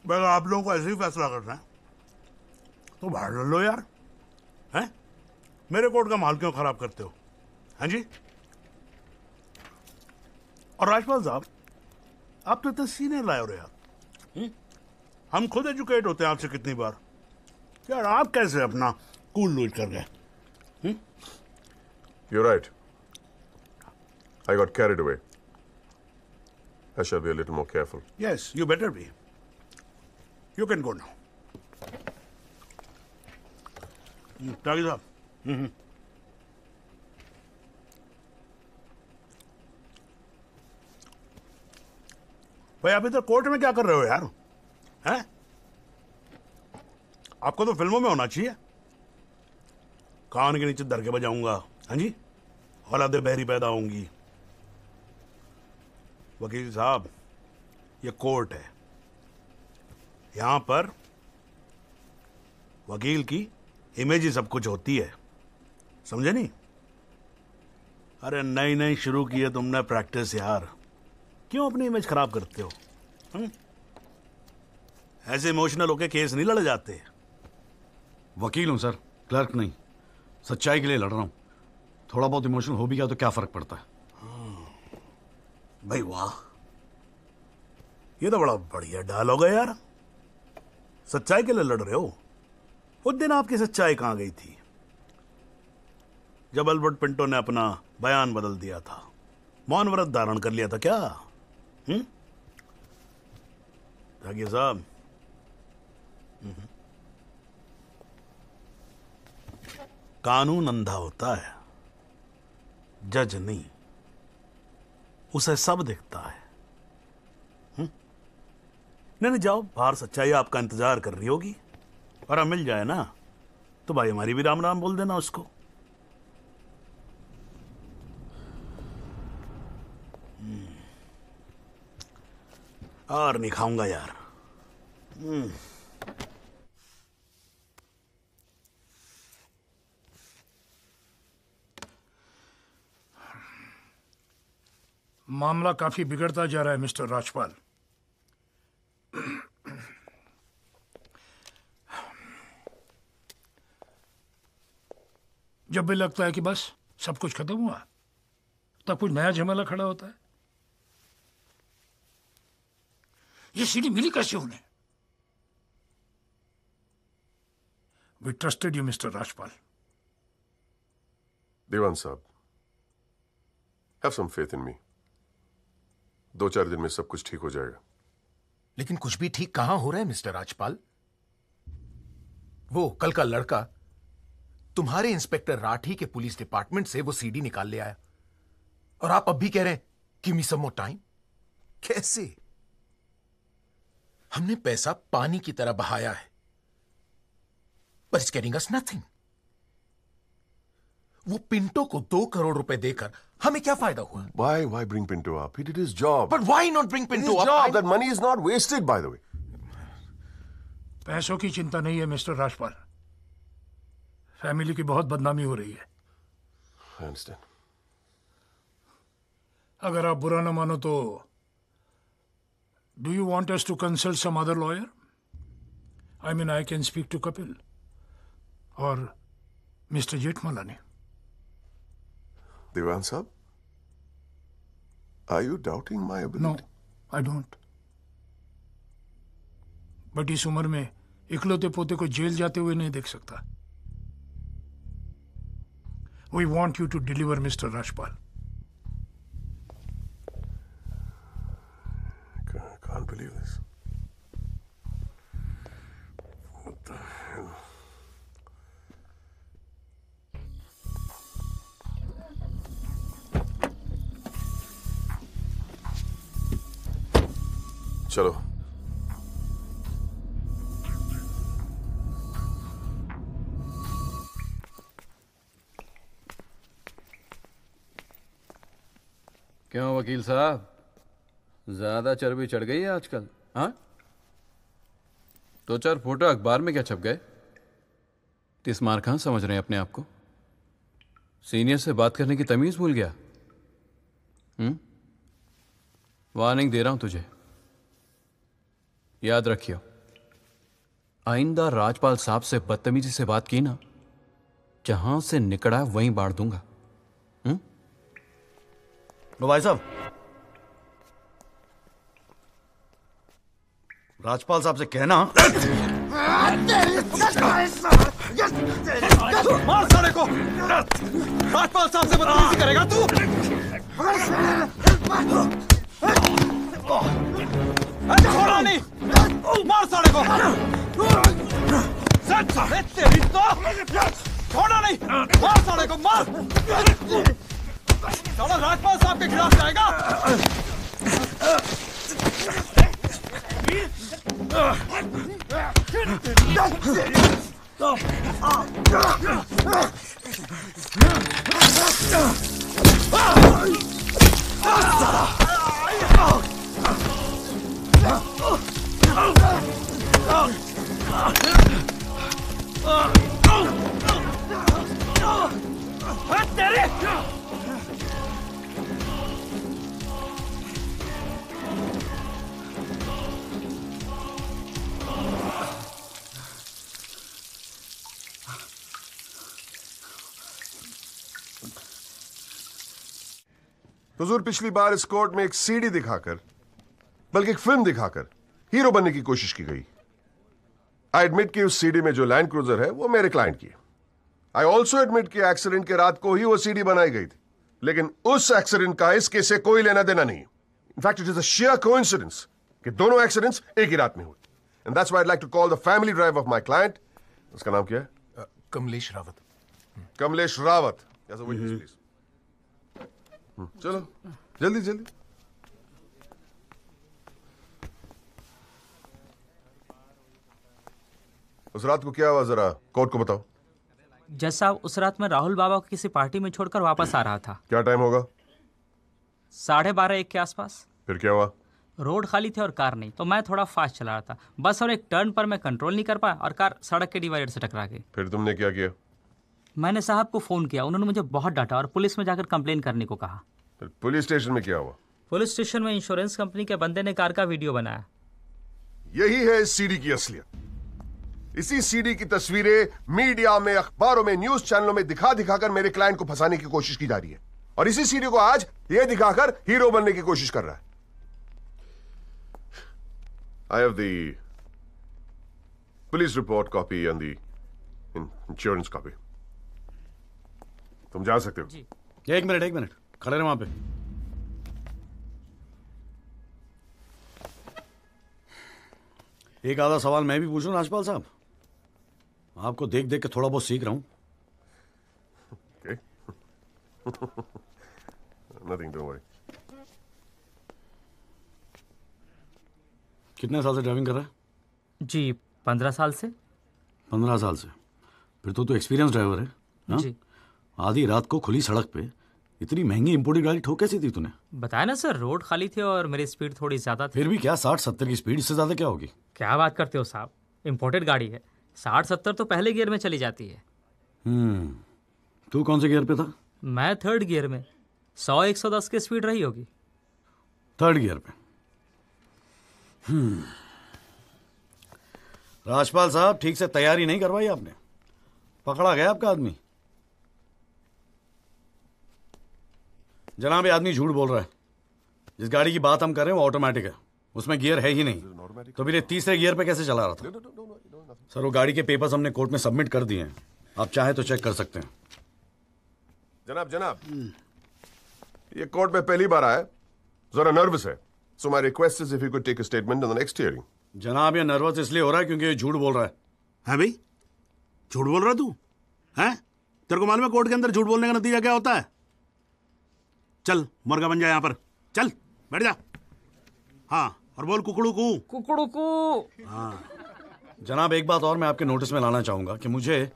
अगर आप लोगों को ऐसे ही फैसला करना है तो बाहर लड़ लो यार, हैं? मेरे कोर्ट का माहौल क्यों खराब करते हो? हाँ जी। और राजपाल साहब, आप तो इतने सीनियर लाए हो रहे यार। हम खुद एजुकेट होते हैं आपसे कितनी बार यार, आप कैसे अपना कूल लूज कर गए? You're right. I got carried away. I shall be a little more careful. Yes, you better be. You can go now. त्यागी साहब। भाई आप इधर कोर्ट में क्या कर रहे हो यार? हैं? आपको तो फिल्मों में होना चाहिए। कान के नीचे धर के बजाऊंगा, हाँ जी, औलादे बहरी पैदा होंगी। वकील साहब, ये कोर्ट है, यहां पर वकील की इमेज ही सब कुछ होती है, समझे नहीं? अरे नई नई शुरू की है तुमने प्रैक्टिस यार, क्यों अपनी इमेज खराब करते हो? ऐसे इमोशनल होके केस नहीं लड़े जाते। वकील हूं सर, क्लर्क नहीं। सच्चाई के लिए लड़ रहा हूं। थोड़ा बहुत इमोशनल हो भी गया तो क्या फर्क पड़ता है? भाई वाह, ये तो बड़ा बढ़िया डायलॉग है यार। सच्चाई के लिए लड़ रहे हो? उस दिन आपकी सच्चाई कहां गई थी जब एल्बर्ट पिंटो ने अपना बयान बदल दिया था, मौन व्रत धारण कर लिया था क्या? त्यागी साहब, कानून अंधा होता है, जज नहीं, उसे सब दिखता है। नहीं जाओ बाहर, सच्चाई आपका इंतजार कर रही होगी, और अब मिल जाए ना तो भाई हमारी भी राम राम बोल देना उसको। और नहीं खाऊंगा यार। मामला काफी बिगड़ता जा रहा है मिस्टर राजपाल। जब भी लगता है कि बस सब कुछ खत्म हुआ, तब कुछ नया झमेला खड़ा होता है। ये सीढ़ी मिली कैसे उन्हें? We trusted you mister Rajpal. Devan sahab, have some faith in मी। 2-4 दिन में सब कुछ ठीक हो जाएगा। लेकिन कुछ भी ठीक कहां हो रहा है मिस्टर राजपाल? वो कल का लड़का तुम्हारे इंस्पेक्टर राठी के पुलिस डिपार्टमेंट से वो सीडी निकाल ले आया, और आप अब भी कह रहे हैं गिव मी सम मोर टाइम। कैसे? हमने पैसा पानी की तरह बहाया है, but it's getting us nothing. वो पिंटो को 2 करोड़ रुपए देकर हमें क्या फायदा हुआ? Why bring Pinto up? He did his job. But why not bring Pinto His up? job. That money is not wasted, by the way. पैसों की चिंता नहीं है मिस्टर राजपाल। फैमिली की बहुत बदनामी हो रही है। I understand. अगर आप बुरा ना मानो तो do you want us to consult some other lawyer? I mean I can speak to Kapil और mister Jethmalani. Devan sahab, are you doubting my ability? No, I don't. But इस उम्र में इकलौते पोते को जेल जाते हुए नहीं देख सकता। We want you to deliver, Mr. Rajpal. I can't believe this. What the hell? चलो। क्यों वकील साहब, ज्यादा चर्बी चढ़ गई है आजकल? हाँ, 2-4 फोटो अखबार में क्या छप गए? तिस्मार खान समझ रहे हैं अपने आप को? सीनियर से बात करने की तमीज भूल गया? वार्निंग दे रहा हूं तुझे, याद रखियो। आइंदा राजपाल साहब से बदतमीजी से बात की ना, जहां से निकड़ा वहीं बांट दूंगा। भाई साहब, राजपाल साहब से कहना मार साले को। राजपाल साहब से बदतमीजी करेगा तू? छोड़ा नहीं, मार साले को। साले तेरी तो छोड़ा नहीं, मार साले को, मार। साला राजपाल साहब के खिलाफ जाएगा। हुजूर, पिछली बार इस कोर्ट में एक सीडी दिखाकर, बल्कि एक फिल्म दिखाकर हीरो बनने की कोशिश की गई। आई एडमिट कि उस सीडी में जो लैंड क्रूजर है वो मेरे क्लाइंट की है। आई ऑल्सो एडमिट कि एक्सीडेंट के रात को ही वो सीडी बनाई गई थी, लेकिन उस एक्सीडेंट का इस केस से कोई लेना देना नहीं। In fact it is a sheer coincidence कि दोनों एक्सीडेंट्स एक ही रात में हुए। And that's why I like to call the family drive of my client. उसका नाम क्या है? Kamlesh Rawat. Kamlesh Rawat, as a witness please. चलो जल्दी जल्दी। उस रात को क्या हुआ, जरा कोर्ट को बताओ। जज साहब, उस रात मैं राहुल बाबा को किसी पार्टी में छोड़कर वापस आ रहा था। क्या टाइम होगा? 12:30-1 के आसपास। फिर क्या हुआ? रोड खाली थे और कार नहीं, तो मैं थोड़ा फास्ट चला रहा था बस, और एक टर्न पर मैं कंट्रोल नहीं कर पाया और कार सड़क के डिवाइडर से टकरा गई। फिर तुमने क्या किया? मैंने साहब को फोन किया, उन्होंने मुझे बहुत डांटा और पुलिस में जाकर कंप्लेन करने को कहा। फिर पुलिस स्टेशन में क्या हुआ? पुलिस स्टेशन में इंश्योरेंस कंपनी के बंदे ने कार का वीडियो बनाया। यही है इस सीडी की असलियत। इसी सीडी की तस्वीरें मीडिया में, अखबारों में, न्यूज चैनलों में दिखा दिखाकर मेरे क्लाइंट को फंसाने की कोशिश की जा रही है, और इसी सीडी को आज ये दिखाकर हीरो बनने की कोशिश कर रहा है। I have the police report copy and the insurance copy. तुम जा सकते हो। जी। एक मिनट खड़े रहे वहां पे। एक आधा सवाल मैं भी पूछूं राजपाल साहब? आपको देख देख के थोड़ा बहुत सीख रहा हूं। Nothing, don't worry. कितने साल से ड्राइविंग कर रहा है? जी 15 साल से। 15 साल से? फिर तो एक्सपीरियंस ड्राइवर है ना? जी। आधी रात को खुली सड़क पे इतनी महंगी इंपोर्टेड गाड़ी ठोक कैसी थी तूने? बताया ना सर, रोड खाली थी और मेरी स्पीड थोड़ी ज्यादा थी। फिर भी क्या 60-70 की स्पीड, इससे ज्यादा क्या होगी? क्या बात करते हो साहब, इंपोर्टेड गाड़ी है, 60-70 तो पहले गियर में चली जाती है। तू कौन से गियर पे था? मैं 3rd गियर में। 100-110 की स्पीड रही होगी। 3rd गियर पे। राजपाल साहब, ठीक से तैयारी नहीं करवाई आपने, पकड़ा गया आपका आदमी। जनाब, ये आदमी झूठ बोल रहा है। जिस गाड़ी की बात हम कर रहे हैं वो ऑटोमेटिक है, उसमें गियर है ही नहीं, तो फिर ये तीसरे गियर पे कैसे चला रहा था? सर, वो गाड़ी के पेपर्स हमने कोर्ट में सबमिट कर दिए हैं, आप चाहें तो चेक कर सकते हैं। जनाब, ये कोर्ट में पहली बार आया, जरा नर्वस है, so my request is if you could take a statement in the next hearing. जनाब, ये नर्वस इसलिए हो रहा है क्योंकि ये झूठ बोल रहा है। है भाई, झूठ बोल रहा तू? हैं? तेरे को मालूम है कोर्ट के अंदर झूठ बोलने का नतीजा क्या होता है? चल मुर्गा बन जा यहाँ पर, चल बैठ जा। हाँ, और बोल कुकड़ू कू। कुकड़ू कू। हाँ। जनाब, एक बात और मैं आपके नोटिस में लाना चाहूंगा कि मुझे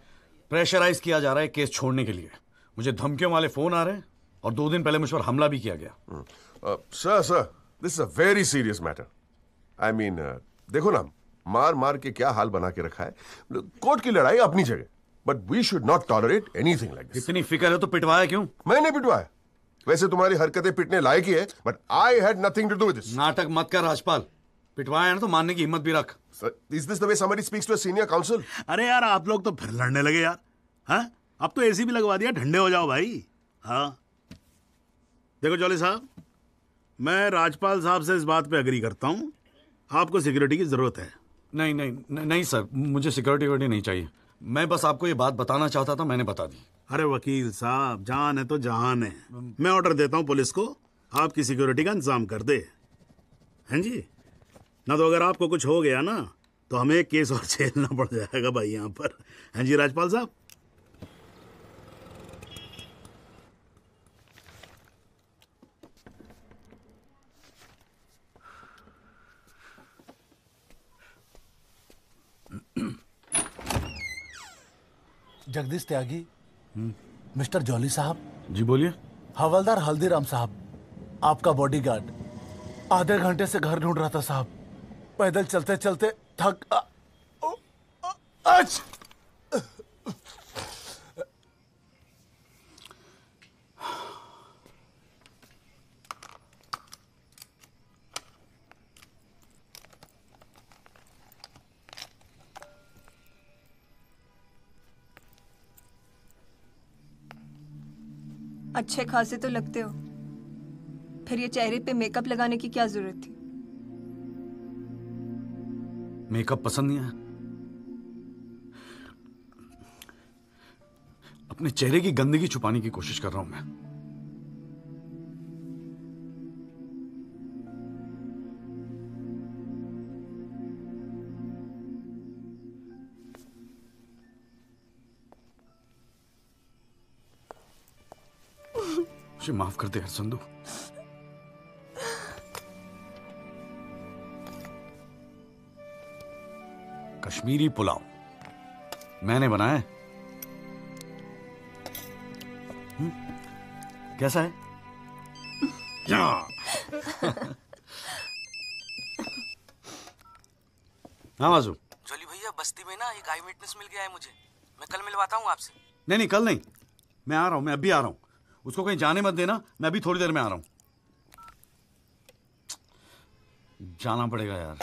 प्रेशराइज किया जा रहा है केस छोड़ने के लिए। मुझे धमकियों वाले फोन आ रहे हैं और 2 दिन पहले मुझ पर हमला भी किया गया। Sir, this is a very serious matter. I mean, देखो ना, मार मार के क्या हाल बना के रखा है। कोर्ट की लड़ाई अपनी जगह, but we should not tolerate anything like this. इतनी फिक्र है तो पिटवाया क्यों? मैंने पिटवाया? वैसे तुम्हारी हरकतें पिटने लायक ही है, but I had nothing to do with this. नाटक मत कर राजपाल, पिटवाया ना तो मानने की हिम्मत भी रख। Is this the way somebody speaks to a senior counsel? अरे यार, आप लोग तो फिर लड़ने लगे यार। हाँ, अब तो एसी भी लगवा दिया, ठंडे हो जाओ भाई। हाँ देखो जॉली साहब, मैं राजपाल साहब से इस बात पे अग्री करता हूँ, आपको सिक्योरिटी की जरूरत है। नहीं सर, मुझे सिक्योरिटी नहीं चाहिए। मैं बस आपको ये बात बताना चाहता था, मैंने बता दी। अरे वकील साहब, जान है तो जहान है। मैं ऑर्डर देता हूँ पुलिस को, आपकी सिक्योरिटी का इंतजाम कर दे। हैं जी? ना तो अगर आपको कुछ हो गया ना तो हमें एक केस और झेलना पड़ जाएगा भाई यहाँ पर। हैं जी राजपाल साहब? जगदीश त्यागी, मिस्टर जॉली साहब। जी बोलिए। हवलदार हल्दीराम साहब, आपका बॉडीगार्ड। आधे घंटे से घर ढूंढ रहा था साहब, पैदल चलते चलते थक अच्छे खासे तो लगते हो, फिर ये चेहरे पे मेकअप लगाने की क्या जरूरत थी? मेकअप पसंद नहीं आया? अपने चेहरे की गंदगी छुपाने की कोशिश कर रहा हूं मैं। मुझे माफ कर दे यार संधू। कश्मीरी पुलाव मैंने बनाया है। कैसा है? हाँ माजू। जॉली भैया बस्ती में ना एक आई विटनेस मिल गया है मुझे, मैं कल मिलवाता हूँ आपसे। नहीं कल नहीं, मैं आ रहा हूँ, मैं अभी आ रहा हूँ। उसको कहीं जाने मत देना, मैं अभी थोड़ी देर में आ रहा हूँ। जाना पड़ेगा यार,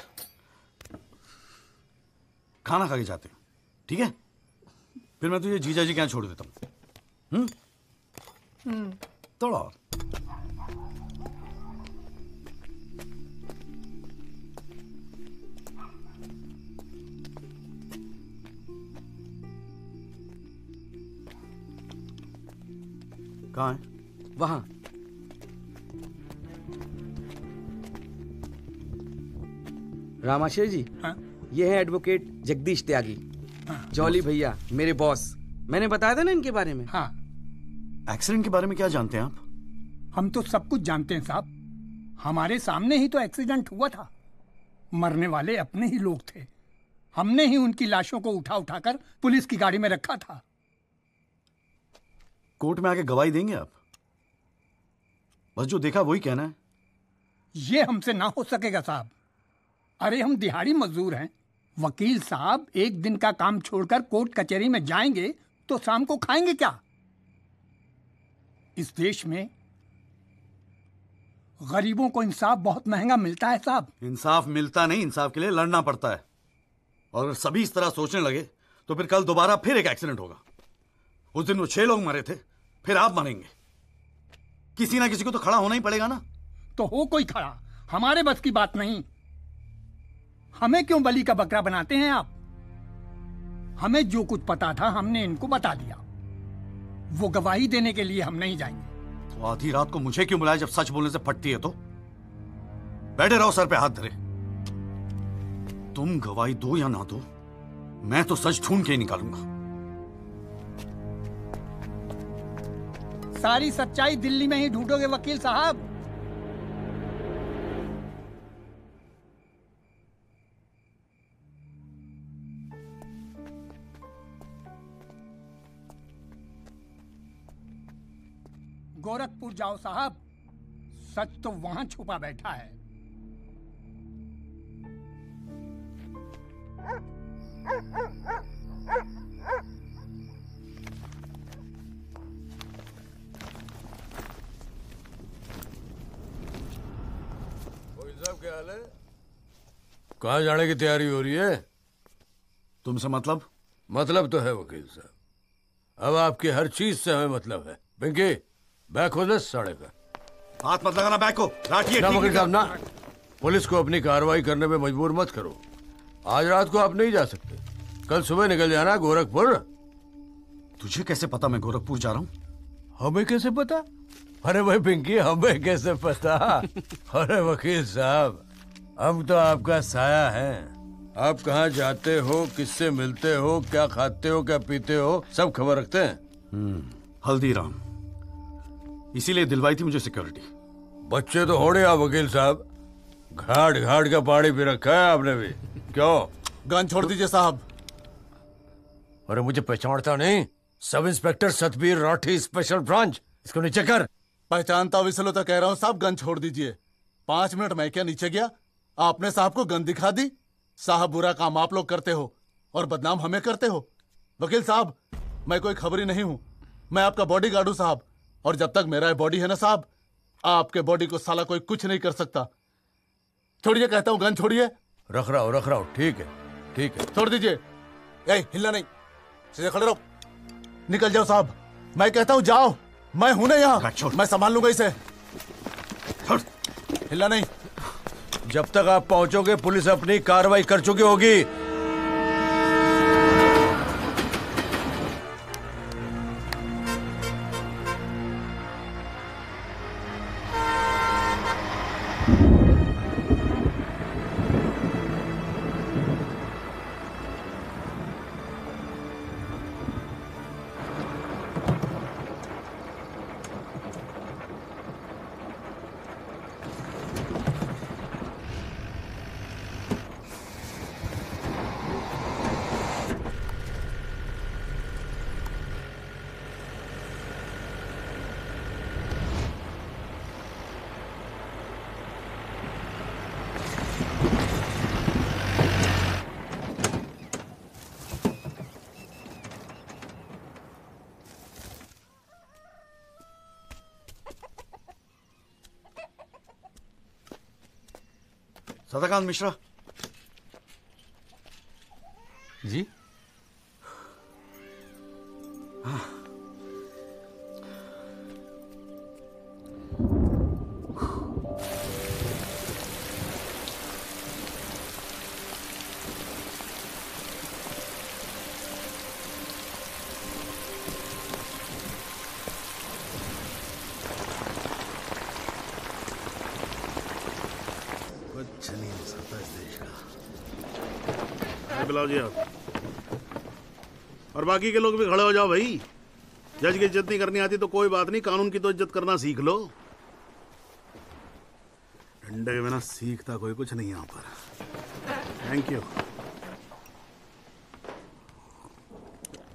खाना खा के जाते हैं, ठीक है? फिर मैं तुझे जीजा जी के यहाँ छोड़ देता हूँ। थोड़ा और। कहाँ है? वहां। रामाशय जी, हाँ? ये है एडवोकेट जगदीश त्यागी। जॉली भैया मेरे बॉस, मैंने बताया था ना इनके बारे में। हाँ। एक्सीडेंट के बारे में क्या जानते हैं आप? हम तो सब कुछ जानते हैं साहब, हमारे सामने ही तो एक्सीडेंट हुआ था। मरने वाले अपने ही लोग थे, हमने ही उनकी लाशों को उठा उठाकर पुलिस की गाड़ी में रखा था। कोर्ट में आके गवाही देंगे आप? बस जो देखा वही कहना है। ये हमसे ना हो सकेगा साहब, अरे हम दिहाड़ी मजदूर हैं। वकील साहब एक दिन का काम छोड़कर कोर्ट कचहरी में जाएंगे तो शाम को खाएंगे क्या? इस देश में गरीबों को इंसाफ बहुत महंगा मिलता है साहब। इंसाफ मिलता नहीं, इंसाफ के लिए लड़ना पड़ता है। और अगर सभी इस तरह सोचने लगे तो फिर कल दोबारा फिर एक एक्सीडेंट होगा। उस दिन वो 6 लोग मरे थे, फिर आप मरेंगे। किसी ना किसी को तो खड़ा होना ही पड़ेगा ना। तो हो कोई खड़ा, हमारे बस की बात नहीं। हमें क्यों बलि का बकरा बनाते हैं आप? हमें जो कुछ पता था हमने इनको बता दिया। वो गवाही देने के लिए हम नहीं जाएंगे। तो आधी रात को मुझे क्यों बुलाया जब सच बोलने से फटती है? तो बैठे रहो सर पे हाथ धरे। तुम गवाही दो या ना दो, मैं तो सच ढूंढ के ही निकालूंगा। सारी सच्चाई दिल्ली में ही ढूंढोगे वकील साहब? गोरखपुर जाओ साहब, सच तो वहां छुपा बैठा है। साहब क्या हाल है? कहाँ जाने की तैयारी हो रही है? तुमसे मतलब? मतलब तो है वकील साहब, अब आपकी हर चीज से हमें मतलब है। पिंकी बैग खोल साढ़े का। हाथ मत लगाना बैग को। ना वकील साहब ना, पुलिस को अपनी कार्रवाई करने में मजबूर मत करो। आज रात को आप नहीं जा सकते, कल सुबह निकल जाना गोरखपुर। तुझे कैसे पता मैं गोरखपुर जा रहा हूँ? हमें कैसे पता? अरे भाई पिंकी, हमें कैसे पता? अरे वकील साहब, हम तो आपका साया हैं। आप कहाँ जाते हो, किससे मिलते हो, क्या खाते हो, क्या पीते हो, सब खबर रखते हैं। हल्दीराम, इसीलिए दिलवाई थी मुझे सिक्योरिटी। बच्चे तो होड़े आप वकील साहब, घाट घाट का पानी पी रखा है आपने भी। क्यों? गन छोड़ दीजिए साहब। अरे मुझे पहचानता नहीं? Sub inspector Satbir Rathi, special branch. इसको नीचे कर। पहचानता हूं इसलिए तो कह रहा हूँ साहब, गन छोड़ दीजिए। 5 मिनट मैं क्या नीचे गया, आपने साहब को गन दिखा दी। साहब बुरा काम आप लोग करते हो और बदनाम हमें करते हो। वकील साहब, मैं कोई खबरी नहीं हूँ, मैं आपका बॉडीगार्ड हूँ साहब। और जब तक मेरा बॉडी है ना साहब, आपके बॉडी को साला कोई कुछ नहीं कर सकता। छोड़िए कहता हूँ, गन छोड़िए। रख रहा हूँ। ठीक है ठीक है, छोड़ दीजिए। हिलना नहीं, सीधे खड़े रहो। निकल जाओ साहब, मैं कहता हूँ जाओ। मैं हूं ना यहाँ, मैं संभाल लूंगा इसे। हिलना नहीं। जब तक आप पहुंचोगे पुलिस अपनी कार्रवाई कर चुकी होगी। सदाकांत मिश्रा जी। कुछ नहीं हो सकता इस देश का। बुलाओ जी आप। और बाकी के लोग भी खड़े हो जाओ भाई। जज की इज्जत नहीं करनी आती तो कोई बात नहीं, कानून की तो इज्जत करना सीख लो। डंडे के बिना सीखता कोई कुछ नहीं यहाँ पर। Thank you.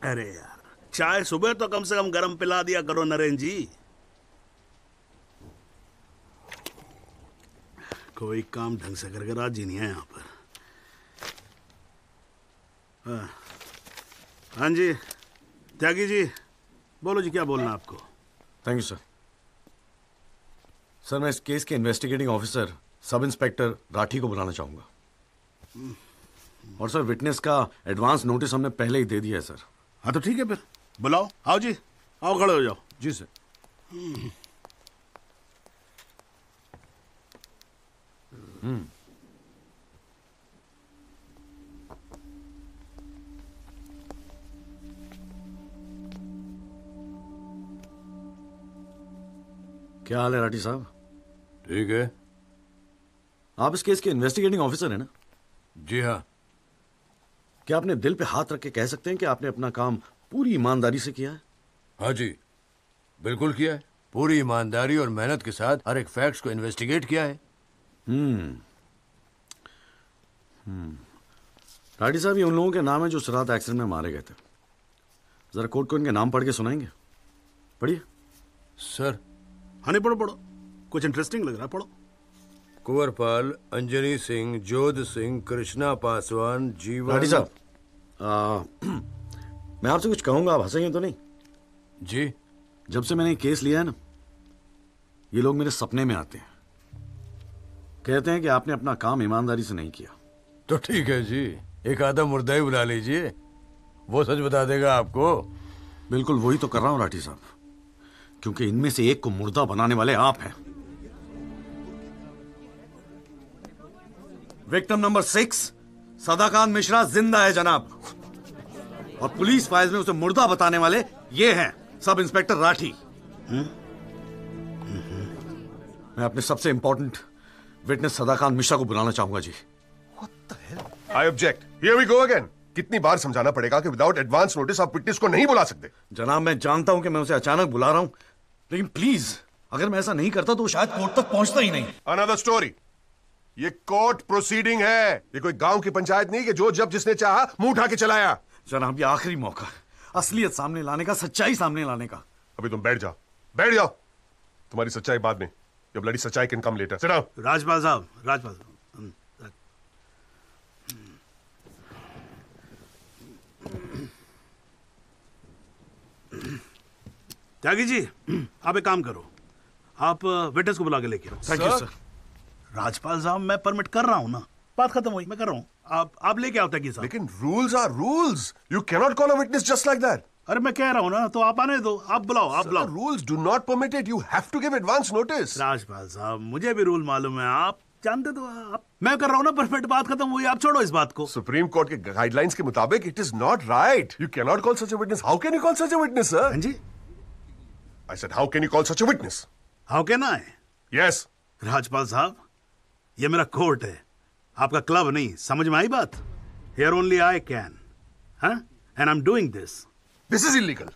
अरे यार, चाय सुबह तो कम से कम गर्म पिला दिया करो नरेंद्र जी। कोई काम ढंग से करके राजी नहीं है यहाँ पर। हाँ जी त्यागी जी, बोलो जी, क्या बोलना है आपको? Thank you sir. सर मैं इस केस के investigating officer sub inspector Rathi को बुलाना चाहूंगा। और सर विटनेस का एडवांस नोटिस हमने पहले ही दे दिया है सर। हाँ तो ठीक है, फिर बुलाओ। आओ जी, आओ खड़े हो जाओ। जी सर। क्या हाल है राठी साहब? ठीक है। आप इस केस के इन्वेस्टिगेटिंग ऑफिसर हैं ना? जी हाँ। क्या आपने दिल पे हाथ रख के कह सकते हैं कि आपने अपना काम पूरी ईमानदारी से किया है? हाँ जी, बिल्कुल किया है। पूरी ईमानदारी और मेहनत के साथ हर एक फैक्ट्स को इन्वेस्टिगेट किया है। राठी साहब, ये उन लोगों के नाम है जो इस रात एक्सीडेंट में मारे गए थे। जरा कोर्ट को इनके नाम पढ़ के सुनाएंगे? पढ़िए। सर। हाँ नहीं, पढ़ो पढ़ो, कुछ इंटरेस्टिंग लग रहा है, पढ़ो। कुंवरपाल, अंजनी सिंह, जोध सिंह, कृष्णा पासवान, जीवन। राठी साहब, मैं आपसे कुछ कहूंगा, आप हंसेंगे तो नहीं? जी। जब से मैंने केस लिया है ना, ये लोग मेरे सपने में आते हैं, कहते हैं कि आपने अपना काम ईमानदारी से नहीं किया। तो ठीक है जी, एक आधा मुर्दा ही बुला लीजिए, वो सच बता देगा आपको। बिल्कुल वही तो कर रहा हूं राठी साहब, क्योंकि इनमें से एक को मुर्दा बनाने वाले आप हैं। विक्टिम नंबर 6 सदाकांत मिश्रा जिंदा है जनाब, और पुलिस फाइल्स में उसे मुर्दा बताने वाले ये हैं सब इंस्पेक्टर राठी। मैं अपने सबसे इंपॉर्टेंट विटनेस सदाकांत मिश्रा को बुलाना चाहूंगा जी। I object. Here we go again. कितनी बार समझाना पड़ेगा कि विदाउट एडवांस नोटिस आप विटनेस को नहीं बुला सकते? जनाब मैं जानता हूं कि मैं उसे अचानक बुला रहा हूं, लेकिन प्लीज अगर मैं ऐसा नहीं करता तो शायद कोर्ट तक पहुंचता ही नहीं। Another story. ये कोर्ट प्रोसीडिंग है, ये कोई गांव की पंचायत नहीं कि जो जब जिसने चाहा मुंह उठा के चलाया। जनाब ये आखिरी मौका है असलियत सामने लाने का, सच्चाई सामने लाने का। अभी तुम बैठ जाओ, बैठ जाओ। तुम्हारी सच्चाई बाद में, जब लड़ी सच्चाई can come later. Sit down. Rajpal साहब, राजपाल साहब। त्यागी जी, आप एक काम करो, आप विटनेस को बुला के लेके आओ। Thank you sir. राजपाल साहब मैं परमिट कर रहा हूं ना, बात खत्म हुई, मैं कर रहा हूं। आप लेके आओ त्यागी साहब। लेकिन rules are rules, you can not call a witness just like that. अरे मैं कह रहा हूं ना, तो आप आने दो, आप बुलाओ, आप बुलाओ। Rules do not permit it, you have to give advance notice. Rajpal sahab मुझे भी रूल मालूम है, आप जानते तो आप। मैं कर रहा हूं ना परमिट, बात खत्म हुई, आप छोड़ो इस बात को। सुप्रीम कोर्ट के गाइडलाइंस के मुताबिक it is not right. You can not call such a witness. How can you call such a witness sir? हाँ जी। I said, how can you call such a witness? How can I? Yes. Rajpal साहब, ये मेरा court है, आपका club नहीं, समझ में आई बात? Here only I can. Huh? And I'm doing this. This is illegal.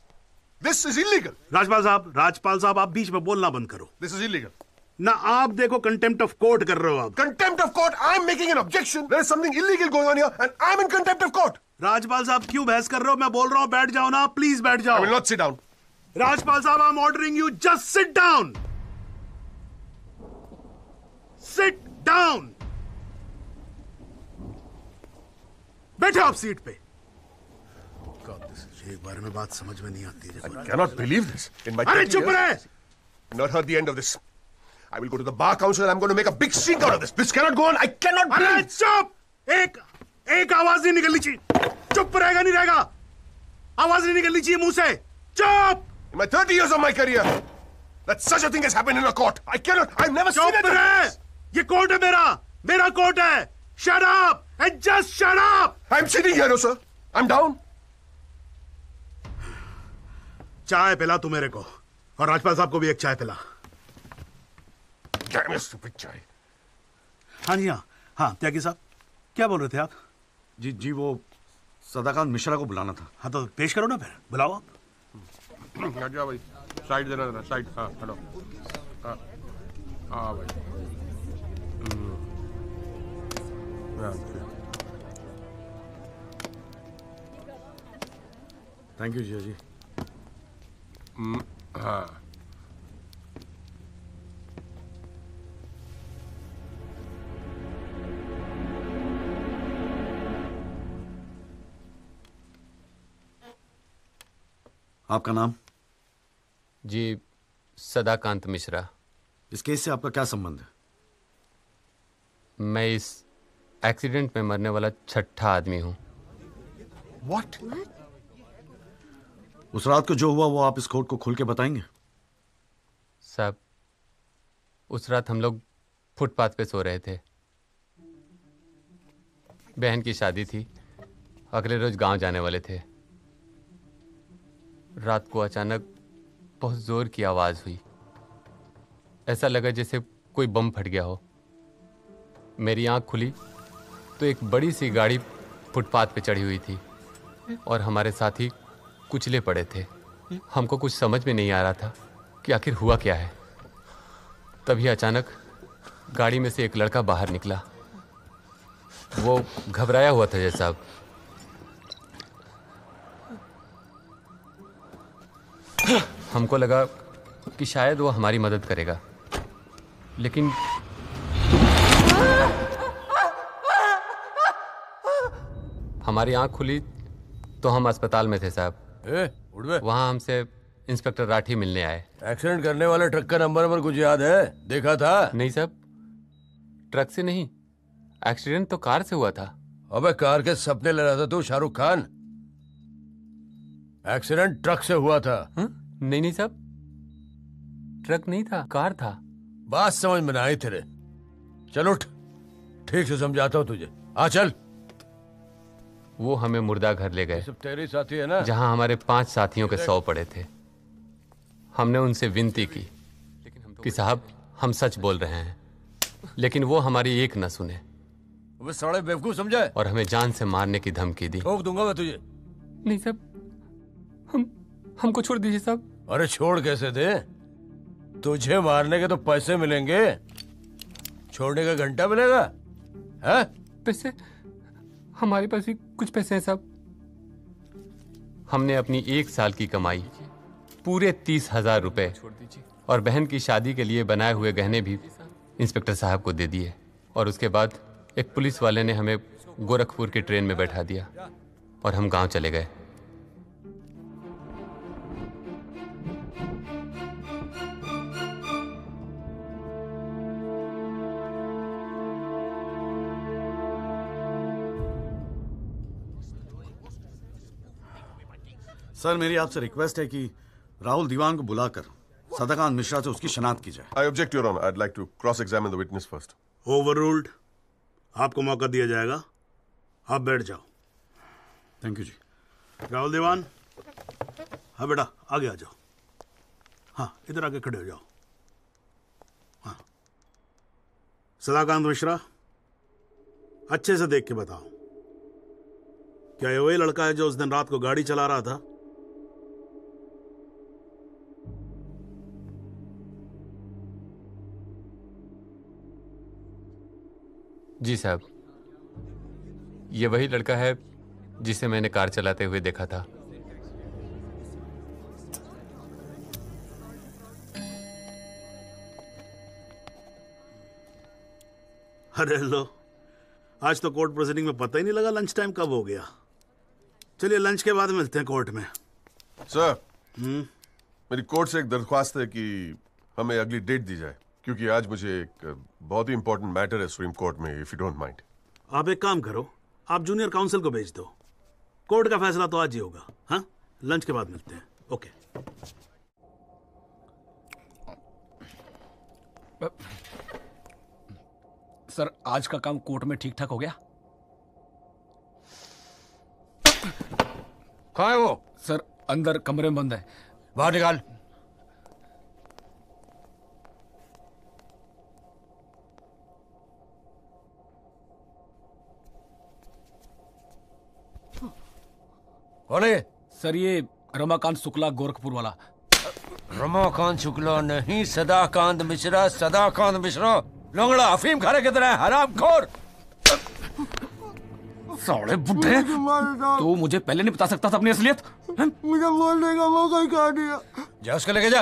This is illegal. Rajpal साहब आप बीच में बोलना बंद करो। This is illegal. ना आप देखो कंटेम्प्ट ऑफ कोर्ट कर रहे हो आप। Contempt of court? I'm making an objection. There is something illegal going on here and I'm in contempt of court. Rajpal साहब क्यों बहस कर रहे हो? मैं बोल रहा हूँ बैठ जाओ ना, प्लीज बैठ जाओ। I will not sit down. Rajpal साहब, I'm ordering you, just sit down. Sit down. बैठो आप सीट पे। एक बार में बात समझ में नहीं आती। I cannot believe this. In my अरे 30 चुप years, रहे। I've not heard the end of this. I will go to the bar council and I'm going to make a big scene out of this. This cannot go on. I cannot अरे breathe. चुप! एक आवाज नहीं निकलनी चाहिए। चुप रहेगा नहीं रहेगा। आवाज नहीं निकलनी चाहिए मुंह से। चुप! In my 30 years of my career, that such a thing has happened in a court. I've never seen it. चुप रहे! ये कोर्ट है मेरा कोर्ट है। Shut up and just shut up! I'm sitting here, no sir. I'm down. चाय पिला तू मेरे को और राजपाल साहब को भी एक चाय पिला। Damn your stupid चाय। हाँ जी हाँ त्यागी साहब क्या बोल रहे थे आप? जी वो सदाकांत मिश्रा को बुलाना था। हाँ तो पेश करो ना फिर बुलाओ आप। हट जाओ भाई, साइड देना जरा, साइड। हाँ हेलो। हाँ भाई। थैंक यू जी। हाँ आपका नाम? जी सदाकांत मिश्रा। इस केस से आपका क्या संबंध है? मैं इस एक्सीडेंट में मरने वाला छठा आदमी हूँ। What? उस रात को जो हुआ वो आप इस कोर्ट को खोल के बताएंगे? साहब उस रात हम लोग फुटपाथ पे सो रहे थे। बहन की शादी थी, अगले रोज गांव जाने वाले थे। रात को अचानक बहुत जोर की आवाज हुई। ऐसा लगा जैसे कोई बम फट गया हो। मेरी आंख खुली तो एक बड़ी सी गाड़ी फुटपाथ पे चढ़ी हुई थी और हमारे साथी कुचले पड़े थे। हमको कुछ समझ में नहीं आ रहा था कि आखिर हुआ क्या है। तभी अचानक गाड़ी में से एक लड़का बाहर निकला। वो घबराया हुआ था जैसा। हमको लगा कि शायद वो हमारी मदद करेगा, लेकिन हमारी आंख खुली तो हम अस्पताल में थे साहब। वहां हमसे इंस्पेक्टर राठी मिलने आए। एक्सीडेंट करने वाले ट्रक का नंबर कुछ याद है? देखा था? नहीं साहब, ट्रक से नहीं, एक्सीडेंट तो कार से हुआ था। अबे कार के सपने ले रहा था तू शाहरुख खान। एक्सीडेंट ट्रक से हुआ था। नहीं साहब, ट्रक नहीं था, कार था। बात समझ में ना आई तेरे। चल उठ, ठीक से समझाता हूँ तुझे। आ चल। वो हमें मुर्दा घर ले गए। सब तेरे साथी है ना? जहां हमारे 5 साथियों के 100 पड़े थे। हमने उनसे विनती की कि साहब हम सच बोल रहे हैं, लेकिन वो हमारी एक न सुने। वो साले बेवकूफ समझा और हमें जान से मारने की धमकी दी। ठोक दूंगा मैं तुझे। नहीं साहब, हमको छोड़ दीजिए साहब। अरे छोड़ कैसे दे? तुझे मारने के तो पैसे मिलेंगे, छोड़ने का घंटा मिलेगा? है? पैसे? हमारे पास भी कुछ पैसे हैं साहब। हमने अपनी 1 साल की कमाई पूरे 30,000 रुपए और बहन की शादी के लिए बनाए हुए गहने भी इंस्पेक्टर साहब को दे दिए। और उसके बाद एक पुलिस वाले ने हमें गोरखपुर की ट्रेन में बैठा दिया और हम गांव चले गए। सर मेरी आपसे रिक्वेस्ट है कि राहुल दीवान को बुलाकर सदाकांत मिश्रा से उसकी शनाख्त की जाए। I object, Your Honor. I'd like to cross-examine the witness first. Overruled. आपको मौका दिया जाएगा, आप बैठ जाओ। थैंक यू जी। राहुल दीवान, हाँ बेटा आगे आ जाओ। हाँ इधर आके खड़े हो जाओ। हाँ सदाकांत मिश्रा, अच्छे से देख के बताओ, क्या ये वही लड़का है जो उस दिन रात को गाड़ी चला रहा था? जी साहब, ये वही लड़का है जिसे मैंने कार चलाते हुए देखा था। अरे लो, आज तो कोर्ट प्रोसीडिंग में पता ही नहीं लगा लंच टाइम कब हो गया। चलिए लंच के बाद मिलते हैं कोर्ट में। सर, मेरी कोर्ट से एक दरख्वास्त है कि हमें अगली डेट दी जाए। क्योंकि आज मुझे एक बहुत ही इंपॉर्टेंट मैटर है सुप्रीम कोर्ट में, इफ यू डोंट माइंड। आप एक काम करो, आप जूनियर काउंसिल को भेज दो। कोर्ट का फैसला तो आज ही होगा। हाँ, लंच के बाद मिलते हैं। ओके। सर, आज का काम कोर्ट में ठीक ठाक हो गया? कहाँ है वो? सर, अंदर कमरे में बंद है। बाहर निकाल। कौन है? सर, ये रमाकांत शुक्ला, गोरखपुर वाला। रमाकांत शुक्ला नहीं, सदाकांत मिश्रा। सदाकांत मिश्रा लोंगड़ा अफीम खाने की तरह हरामखोर। साले बुड्ढे, तू मुझे पहले नहीं बता सकता था अपनी असलियत? मुझे बोलने का मौका ही खा दिया। जा उसको लेके जा।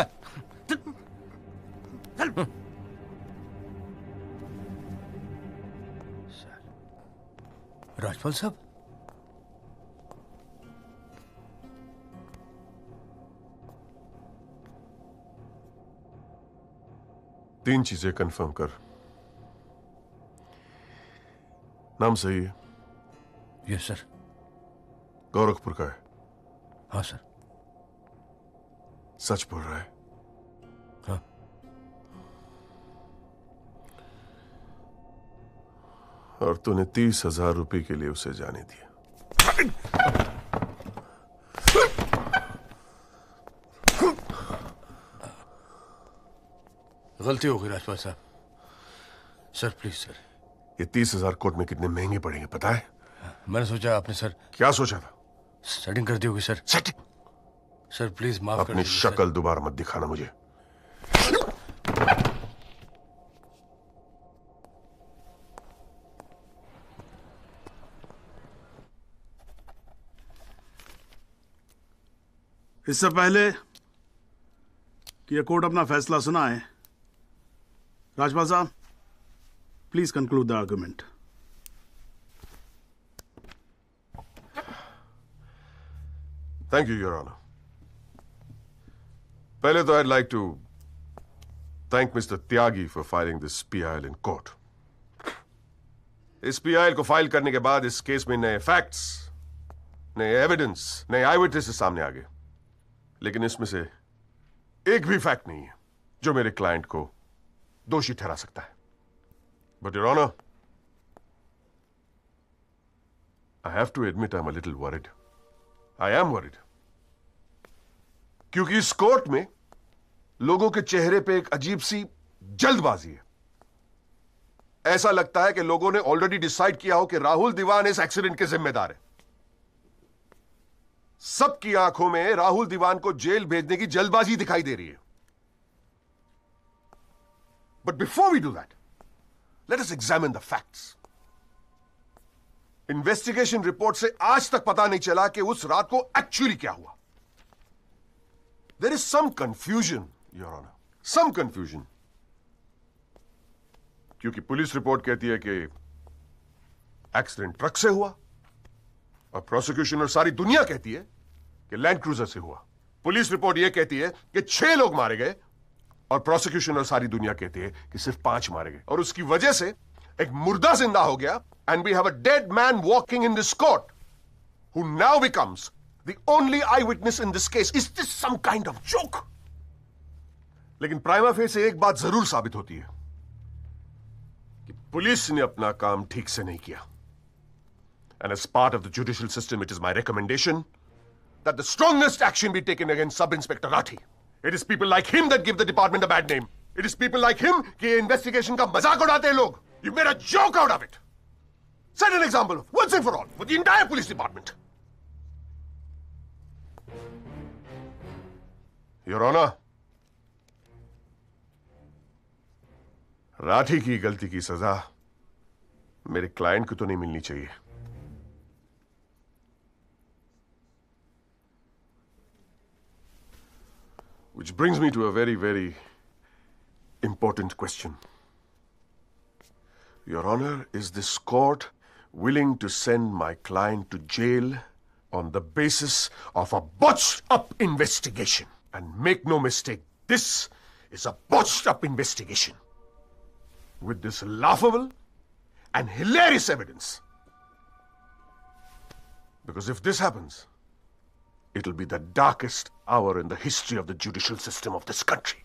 राजपाल साहब, तीन चीजें कंफर्म कर। नाम सही है? Yes sir. गोरखपुर का है? हाँ सर। सच बोल रहा है? हाँ। और तूने 30,000 रुपए के लिए उसे जाने दिया? गलती हो गई राजपाल साहब। Sir please sir. ये 30,000 कोर्ट में कितने महंगे पड़ेंगे पता है? मैंने सोचा आपने सर। क्या सोचा था? सेटिंग कर दी होगी सर। सेटिंग? सर प्लीज माफ कर अपनी शक्ल दोबारा मत दिखाना मुझे। इससे पहले कि यह कोर्ट अपना फैसला सुनाए, Rajpal sahab please conclude the argument. Thank you your honour. पहले तो I'd like to thank Mr. Tyagi for filing this PIL in court. इस PIL को फाइल करने के बाद इस केस में नए फैक्ट्स, नए एविडेंस, नए आई विटनेसेस सामने आ गए, लेकिन इसमें से एक भी फैक्ट नहीं है जो मेरे क्लाइंट को दोषी ठहरा सकता है। But your honour, I have to admit I'm a little worried. I am worried. क्योंकि इस कोर्ट में लोगों के चेहरे पे एक अजीब सी जल्दबाजी है। ऐसा लगता है कि लोगों ने ऑलरेडी डिसाइड किया हो कि राहुल दीवान इस एक्सीडेंट के जिम्मेदार है। सबकी आंखों में राहुल दीवान को जेल भेजने की जल्दबाजी दिखाई दे रही है। But before we do that, let us examine the facts. Investigation report से आज तक पता नहीं चला कि उस रात को एक्चुअली क्या हुआ। There is some confusion, Your Honor. Some confusion. क्योंकि पुलिस रिपोर्ट कहती है कि एक्सीडेंट ट्रक से हुआ और प्रोसिक्यूशन और सारी दुनिया कहती है कि लैंड क्रूजर से हुआ। पुलिस रिपोर्ट यह कहती है कि 6 लोग मारे गए और प्रोसिक्यूशन और सारी दुनिया कहती है कि सिर्फ 5 मारे गए, और उसकी वजह से एक मुर्दा जिंदा हो गया। And we have a dead man walking in this court who now becomes the only eyewitness in this case. Is this some kind of joke? लेकिन प्राइमा फेसी एक बात जरूर साबित होती है कि पुलिस ने अपना काम ठीक से नहीं किया। And as part of the judicial system, it is my recommendation that the strongest action be taken against Sub-Inspector Rathi. It is people like him that give the department a bad name. It is people like him कि investigation का मजाक उड़ाते हैं लोग. You made a joke out of it. Set an example once and for all for the entire police department. Your Honor, Rathi की गलती की सजा मेरे क्लाइंट को तो नहीं मिलनी चाहिए। Which brings me to a very, very important question. Your Honor, is this court willing to send my client to jail on the basis of a botched up investigation? And make no mistake, this is a botched up investigation. with this laughable and hilarious evidence. Because if this happens, it'll be the darkest hour in the history of the judicial system of this country.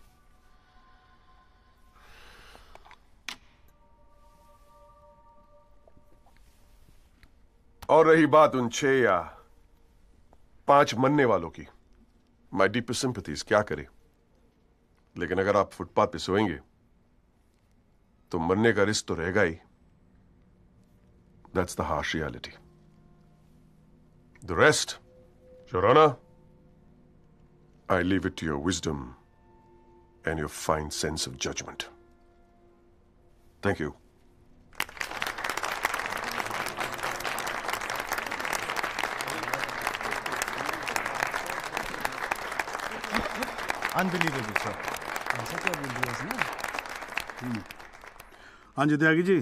और रही बात उन 6 या 5 मरने वालों की, माई deepest sympathies, क्या करे, लेकिन अगर आप फुटपाथ पे सोएंगे तो मरने का रिस्क तो रहेगा ही. That's the harsh reality. The rest, your honour, I leave it to your wisdom and your fine sense of judgment. Thank you. Unbelievable, sir. ऐसा क्या बोल दिया इसने? हाँ जी Tyagi ji,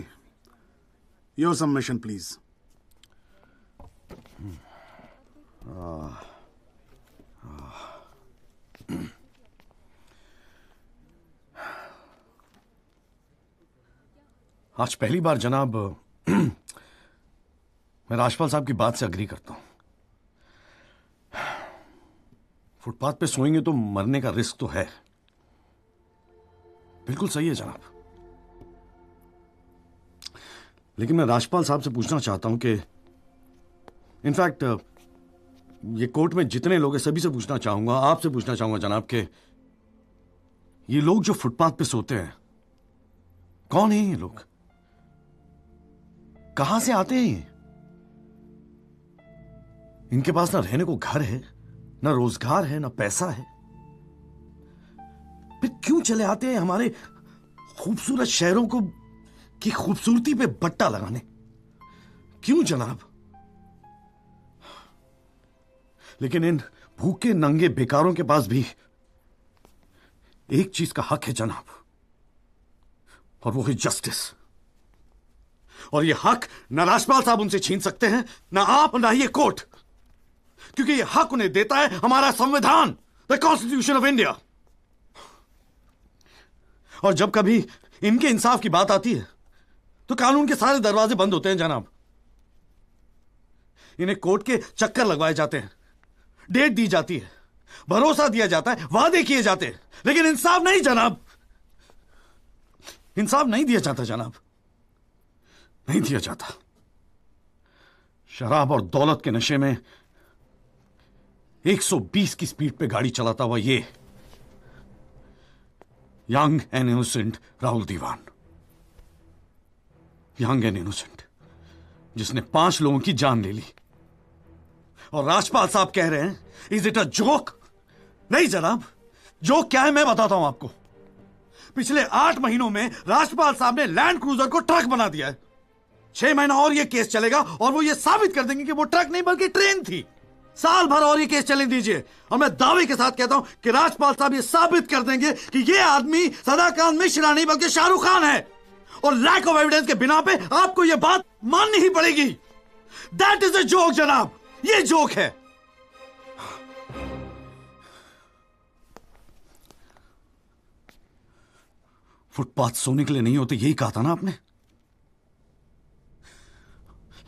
your submission please. आज पहली बार जनाब मैं राजपाल साहब की बात से अग्री करता हूं. फुटपाथ पे सोएंगे तो मरने का रिस्क तो है. बिल्कुल सही है जनाब. लेकिन मैं राजपाल साहब से पूछना चाहता हूं कि इनफैक्ट ये कोर्ट में जितने लोग हैं सभी से पूछना चाहूंगा, आपसे पूछना चाहूंगा जनाब कि ये लोग जो फुटपाथ पे सोते हैं कौन है? ये लोग कहां से आते हैं? इनके पास ना रहने को घर है, ना रोजगार है, ना पैसा है. फिर क्यों चले आते हैं हमारे खूबसूरत शहरों को की खूबसूरती पे बट्टा लगाने? क्यों जनाब? लेकिन इन भूखे नंगे बेकारों के पास भी एक चीज का हक है जनाब, और वो है जस्टिस. और ये हक ना राजपाल साहब उनसे छीन सकते हैं, ना आप, ना ये कोर्ट, क्योंकि ये हक उन्हें देता है हमारा संविधान, द कॉन्स्टिट्यूशन ऑफ इंडिया. और जब कभी इनके इंसाफ की बात आती है तो कानून के सारे दरवाजे बंद होते हैं जनाब. इन्हें कोर्ट के चक्कर लगवाए जाते हैं, डेट दी जाती है, भरोसा दिया जाता है, वादे किए जाते हैं, लेकिन इंसाफ नहीं जनाब. इंसाफ नहीं दिया जाता जनाब, नहीं दिया जाता. शराब और दौलत के नशे में 120 की स्पीड पे गाड़ी चलाता हुआ ये young and innocent Rahul Dewan, young and innocent, जिसने 5 लोगों की जान ले ली. और राजपाल साहब कह रहे हैं इज इट अ जोक? नहीं जनाब, जोक क्या है मैं बताता हूं आपको. पिछले 8 महीनों में राजपाल साहब ने लैंड क्रूजर को ट्रक बना दिया है. 6 महीना और यह केस चलेगा और वो ये साबित कर देंगे कि वो ट्रक नहीं बल्कि ट्रेन थी. साल भर और ये केस चलने दीजिए और मैं दावे के साथ कहता हूं कि राजपाल साहब ये साबित कर देंगे कि ये आदमी सदाकांत मिश्रा नहीं बल्कि शाहरुख खान है. और लैक ऑफ एविडेंस के बिना पे आपको ये बात माननी ही पड़ेगी. दैट इज अ जोक जनाब, ये जोक है. फुटपाथ सोने के लिए नहीं होते, यही कहा था ना आपने.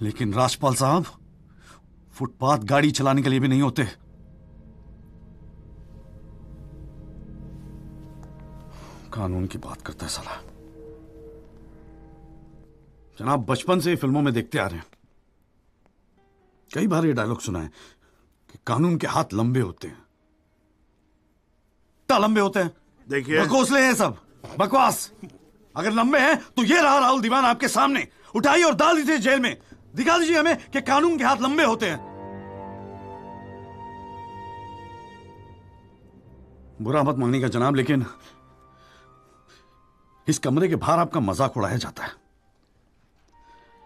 लेकिन राजपाल साहब फुटपाथ गाड़ी चलाने के लिए भी नहीं होते. कानून की बात करता है साला. जनाब बचपन से फिल्मों में देखते आ रहे हैं, कई बार ये डायलॉग सुना है कि कानून के हाथ लंबे होते हैं. क्या लंबे होते हैं? देखिए बकोसले हैं सब, बकवास. अगर लंबे हैं तो ये रहा राहुल दीवान आपके सामने. उठाइए और डाल दीजिए जेल में. दिखा दीजिए हमें कि कानून के हाथ लंबे होते हैं. बुरा मत मानिएगा जनाब, लेकिन इस कमरे के बाहर आपका मजाक उड़ाया जाता है.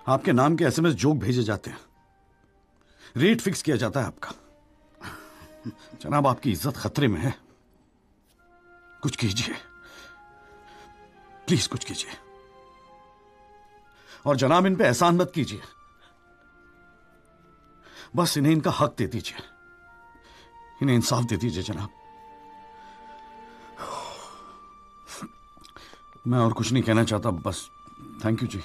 आपके नाम के एसएमएस जोक भेजे जाते हैं, रेट फिक्स किया जाता है आपका. जनाब आपकी इज्जत खतरे में है. कुछ कीजिए प्लीज, कुछ कीजिए. और जनाब इन पे एहसान मत कीजिए, बस इन्हें इनका हक दे दीजिए, इन्हें इंसाफ दे दीजिए जनाब. मैं और कुछ नहीं कहना चाहता, बस थैंक यू जी।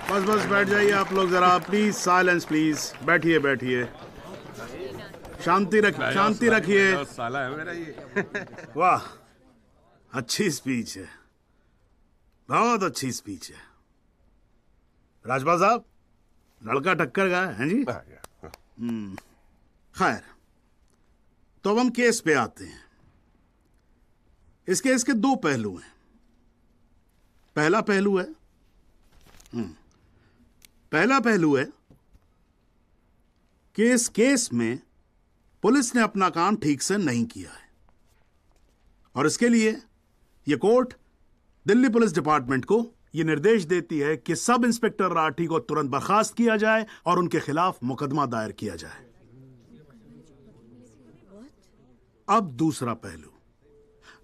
बस बस बैठ जाइए आप लोग जरा, प्लीज साइलेंस प्लीज। बैठिए बैठिए, शांति रखिए। साला है मेरा ये। वाह, अच्छी स्पीच है, बहुत अच्छी स्पीच है। राजपाल साहब, लड़का टक्कर गया है जी। खैर, तो अब हम केस पे आते हैं। इस केस के दो पहलू हैं। पहला पहलू है कि इस केस में पुलिस ने अपना काम ठीक से नहीं किया है, और इसके लिए यह कोर्ट दिल्ली पुलिस डिपार्टमेंट को यह निर्देश देती है कि सब इंस्पेक्टर राठी को तुरंत बर्खास्त किया जाए और उनके खिलाफ मुकदमा दायर किया जाए। अब दूसरा पहलू,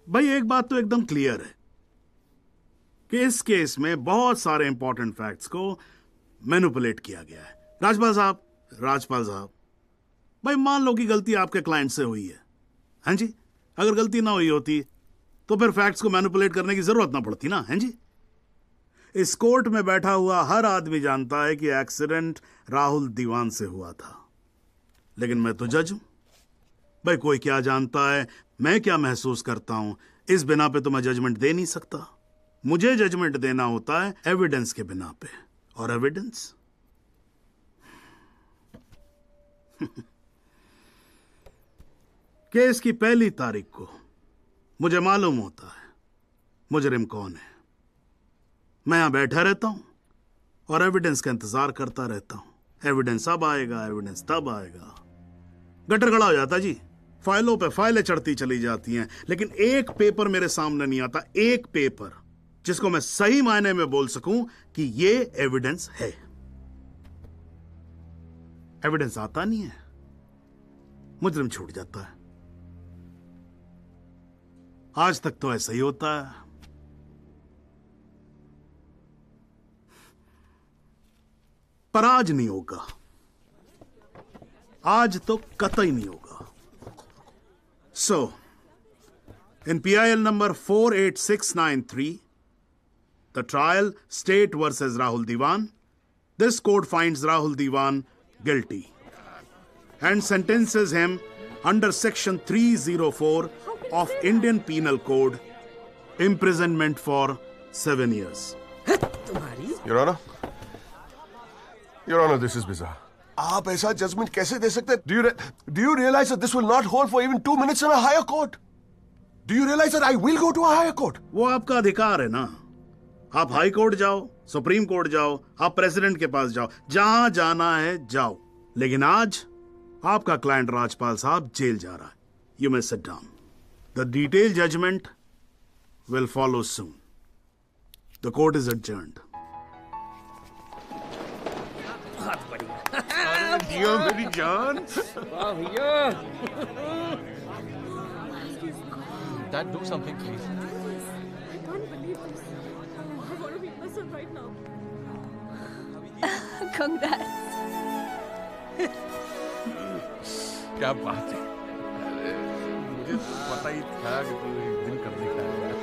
भाई एक बात तो एकदम क्लियर है कि इस केस में बहुत सारे इंपॉर्टेंट फैक्ट्स को मैनिपुलेट किया गया है। राजपाल साहब, भाई मान लो कि गलती आपके क्लाइंट से हुई है, हैं जी? अगर गलती ना हुई होती तो फिर फैक्ट्स को मैनिपुलेट करने की जरूरत ना पड़ती ना, हैं जी? इस कोर्ट में बैठा हुआ हर आदमी जानता है कि एक्सीडेंट राहुल दीवान से हुआ था, लेकिन मैं तो जज हूं। भाई कोई क्या जानता है, मैं क्या महसूस करता हूं, इस बिना पे तो मैं जजमेंट दे नहीं सकता। मुझे जजमेंट देना होता है एविडेंस के बिना पे, और एविडेंस केस की पहली तारीख को मुझे मालूम होता है मुजरिम कौन है। मैं यहां बैठा रहता हूं और एविडेंस का इंतजार करता रहता हूं। एविडेंस अब आएगा, एविडेंस तब आएगा। गटर खड़ा हो जाता जी, फाइलों पे फाइलें चढ़ती चली जाती हैं, लेकिन एक पेपर मेरे सामने नहीं आता, एक पेपर जिसको मैं सही मायने में बोल सकूं कि ये एविडेंस है। एविडेंस आता नहीं है, मुजरिम छूट जाता है। आज तक तो ऐसा ही होता है। पर आज नहीं होगा, आज तो कतई नहीं होगा। सो इन PIL number 48693, the trial State versus Rahul Diwan, this court finds Rahul Diwan guilty and sentences him under section 304 of Indian Penal Code, imprisonment for 7 years. Your Honor, Your Honor, this is bizarre. आप ऐसा judgement कैसे दे सकते? Do you realize that this will not hold for even 2 minutes in a higher court? Do you realize that I will go to a higher court? वो आपका अधिकार है ना। आप हाई कोर्ट जाओ, सुप्रीम कोर्ट जाओ, आप प्रेसिडेंट के पास जाओ, जहां जाना है जाओ। लेकिन आज आपका क्लाइंट राजपाल साहब जेल जा रहा है। You may sit down. The detailed judgment will follow soon. The court is adjourned. मेरी जान। वाह भैया। Dad, do something, please. I can't believe this. I want to be innocent right now. Congrats. क्या बात है, अरे मुझे तो पता ही था कि तू एक दिन कर दिखाएगा।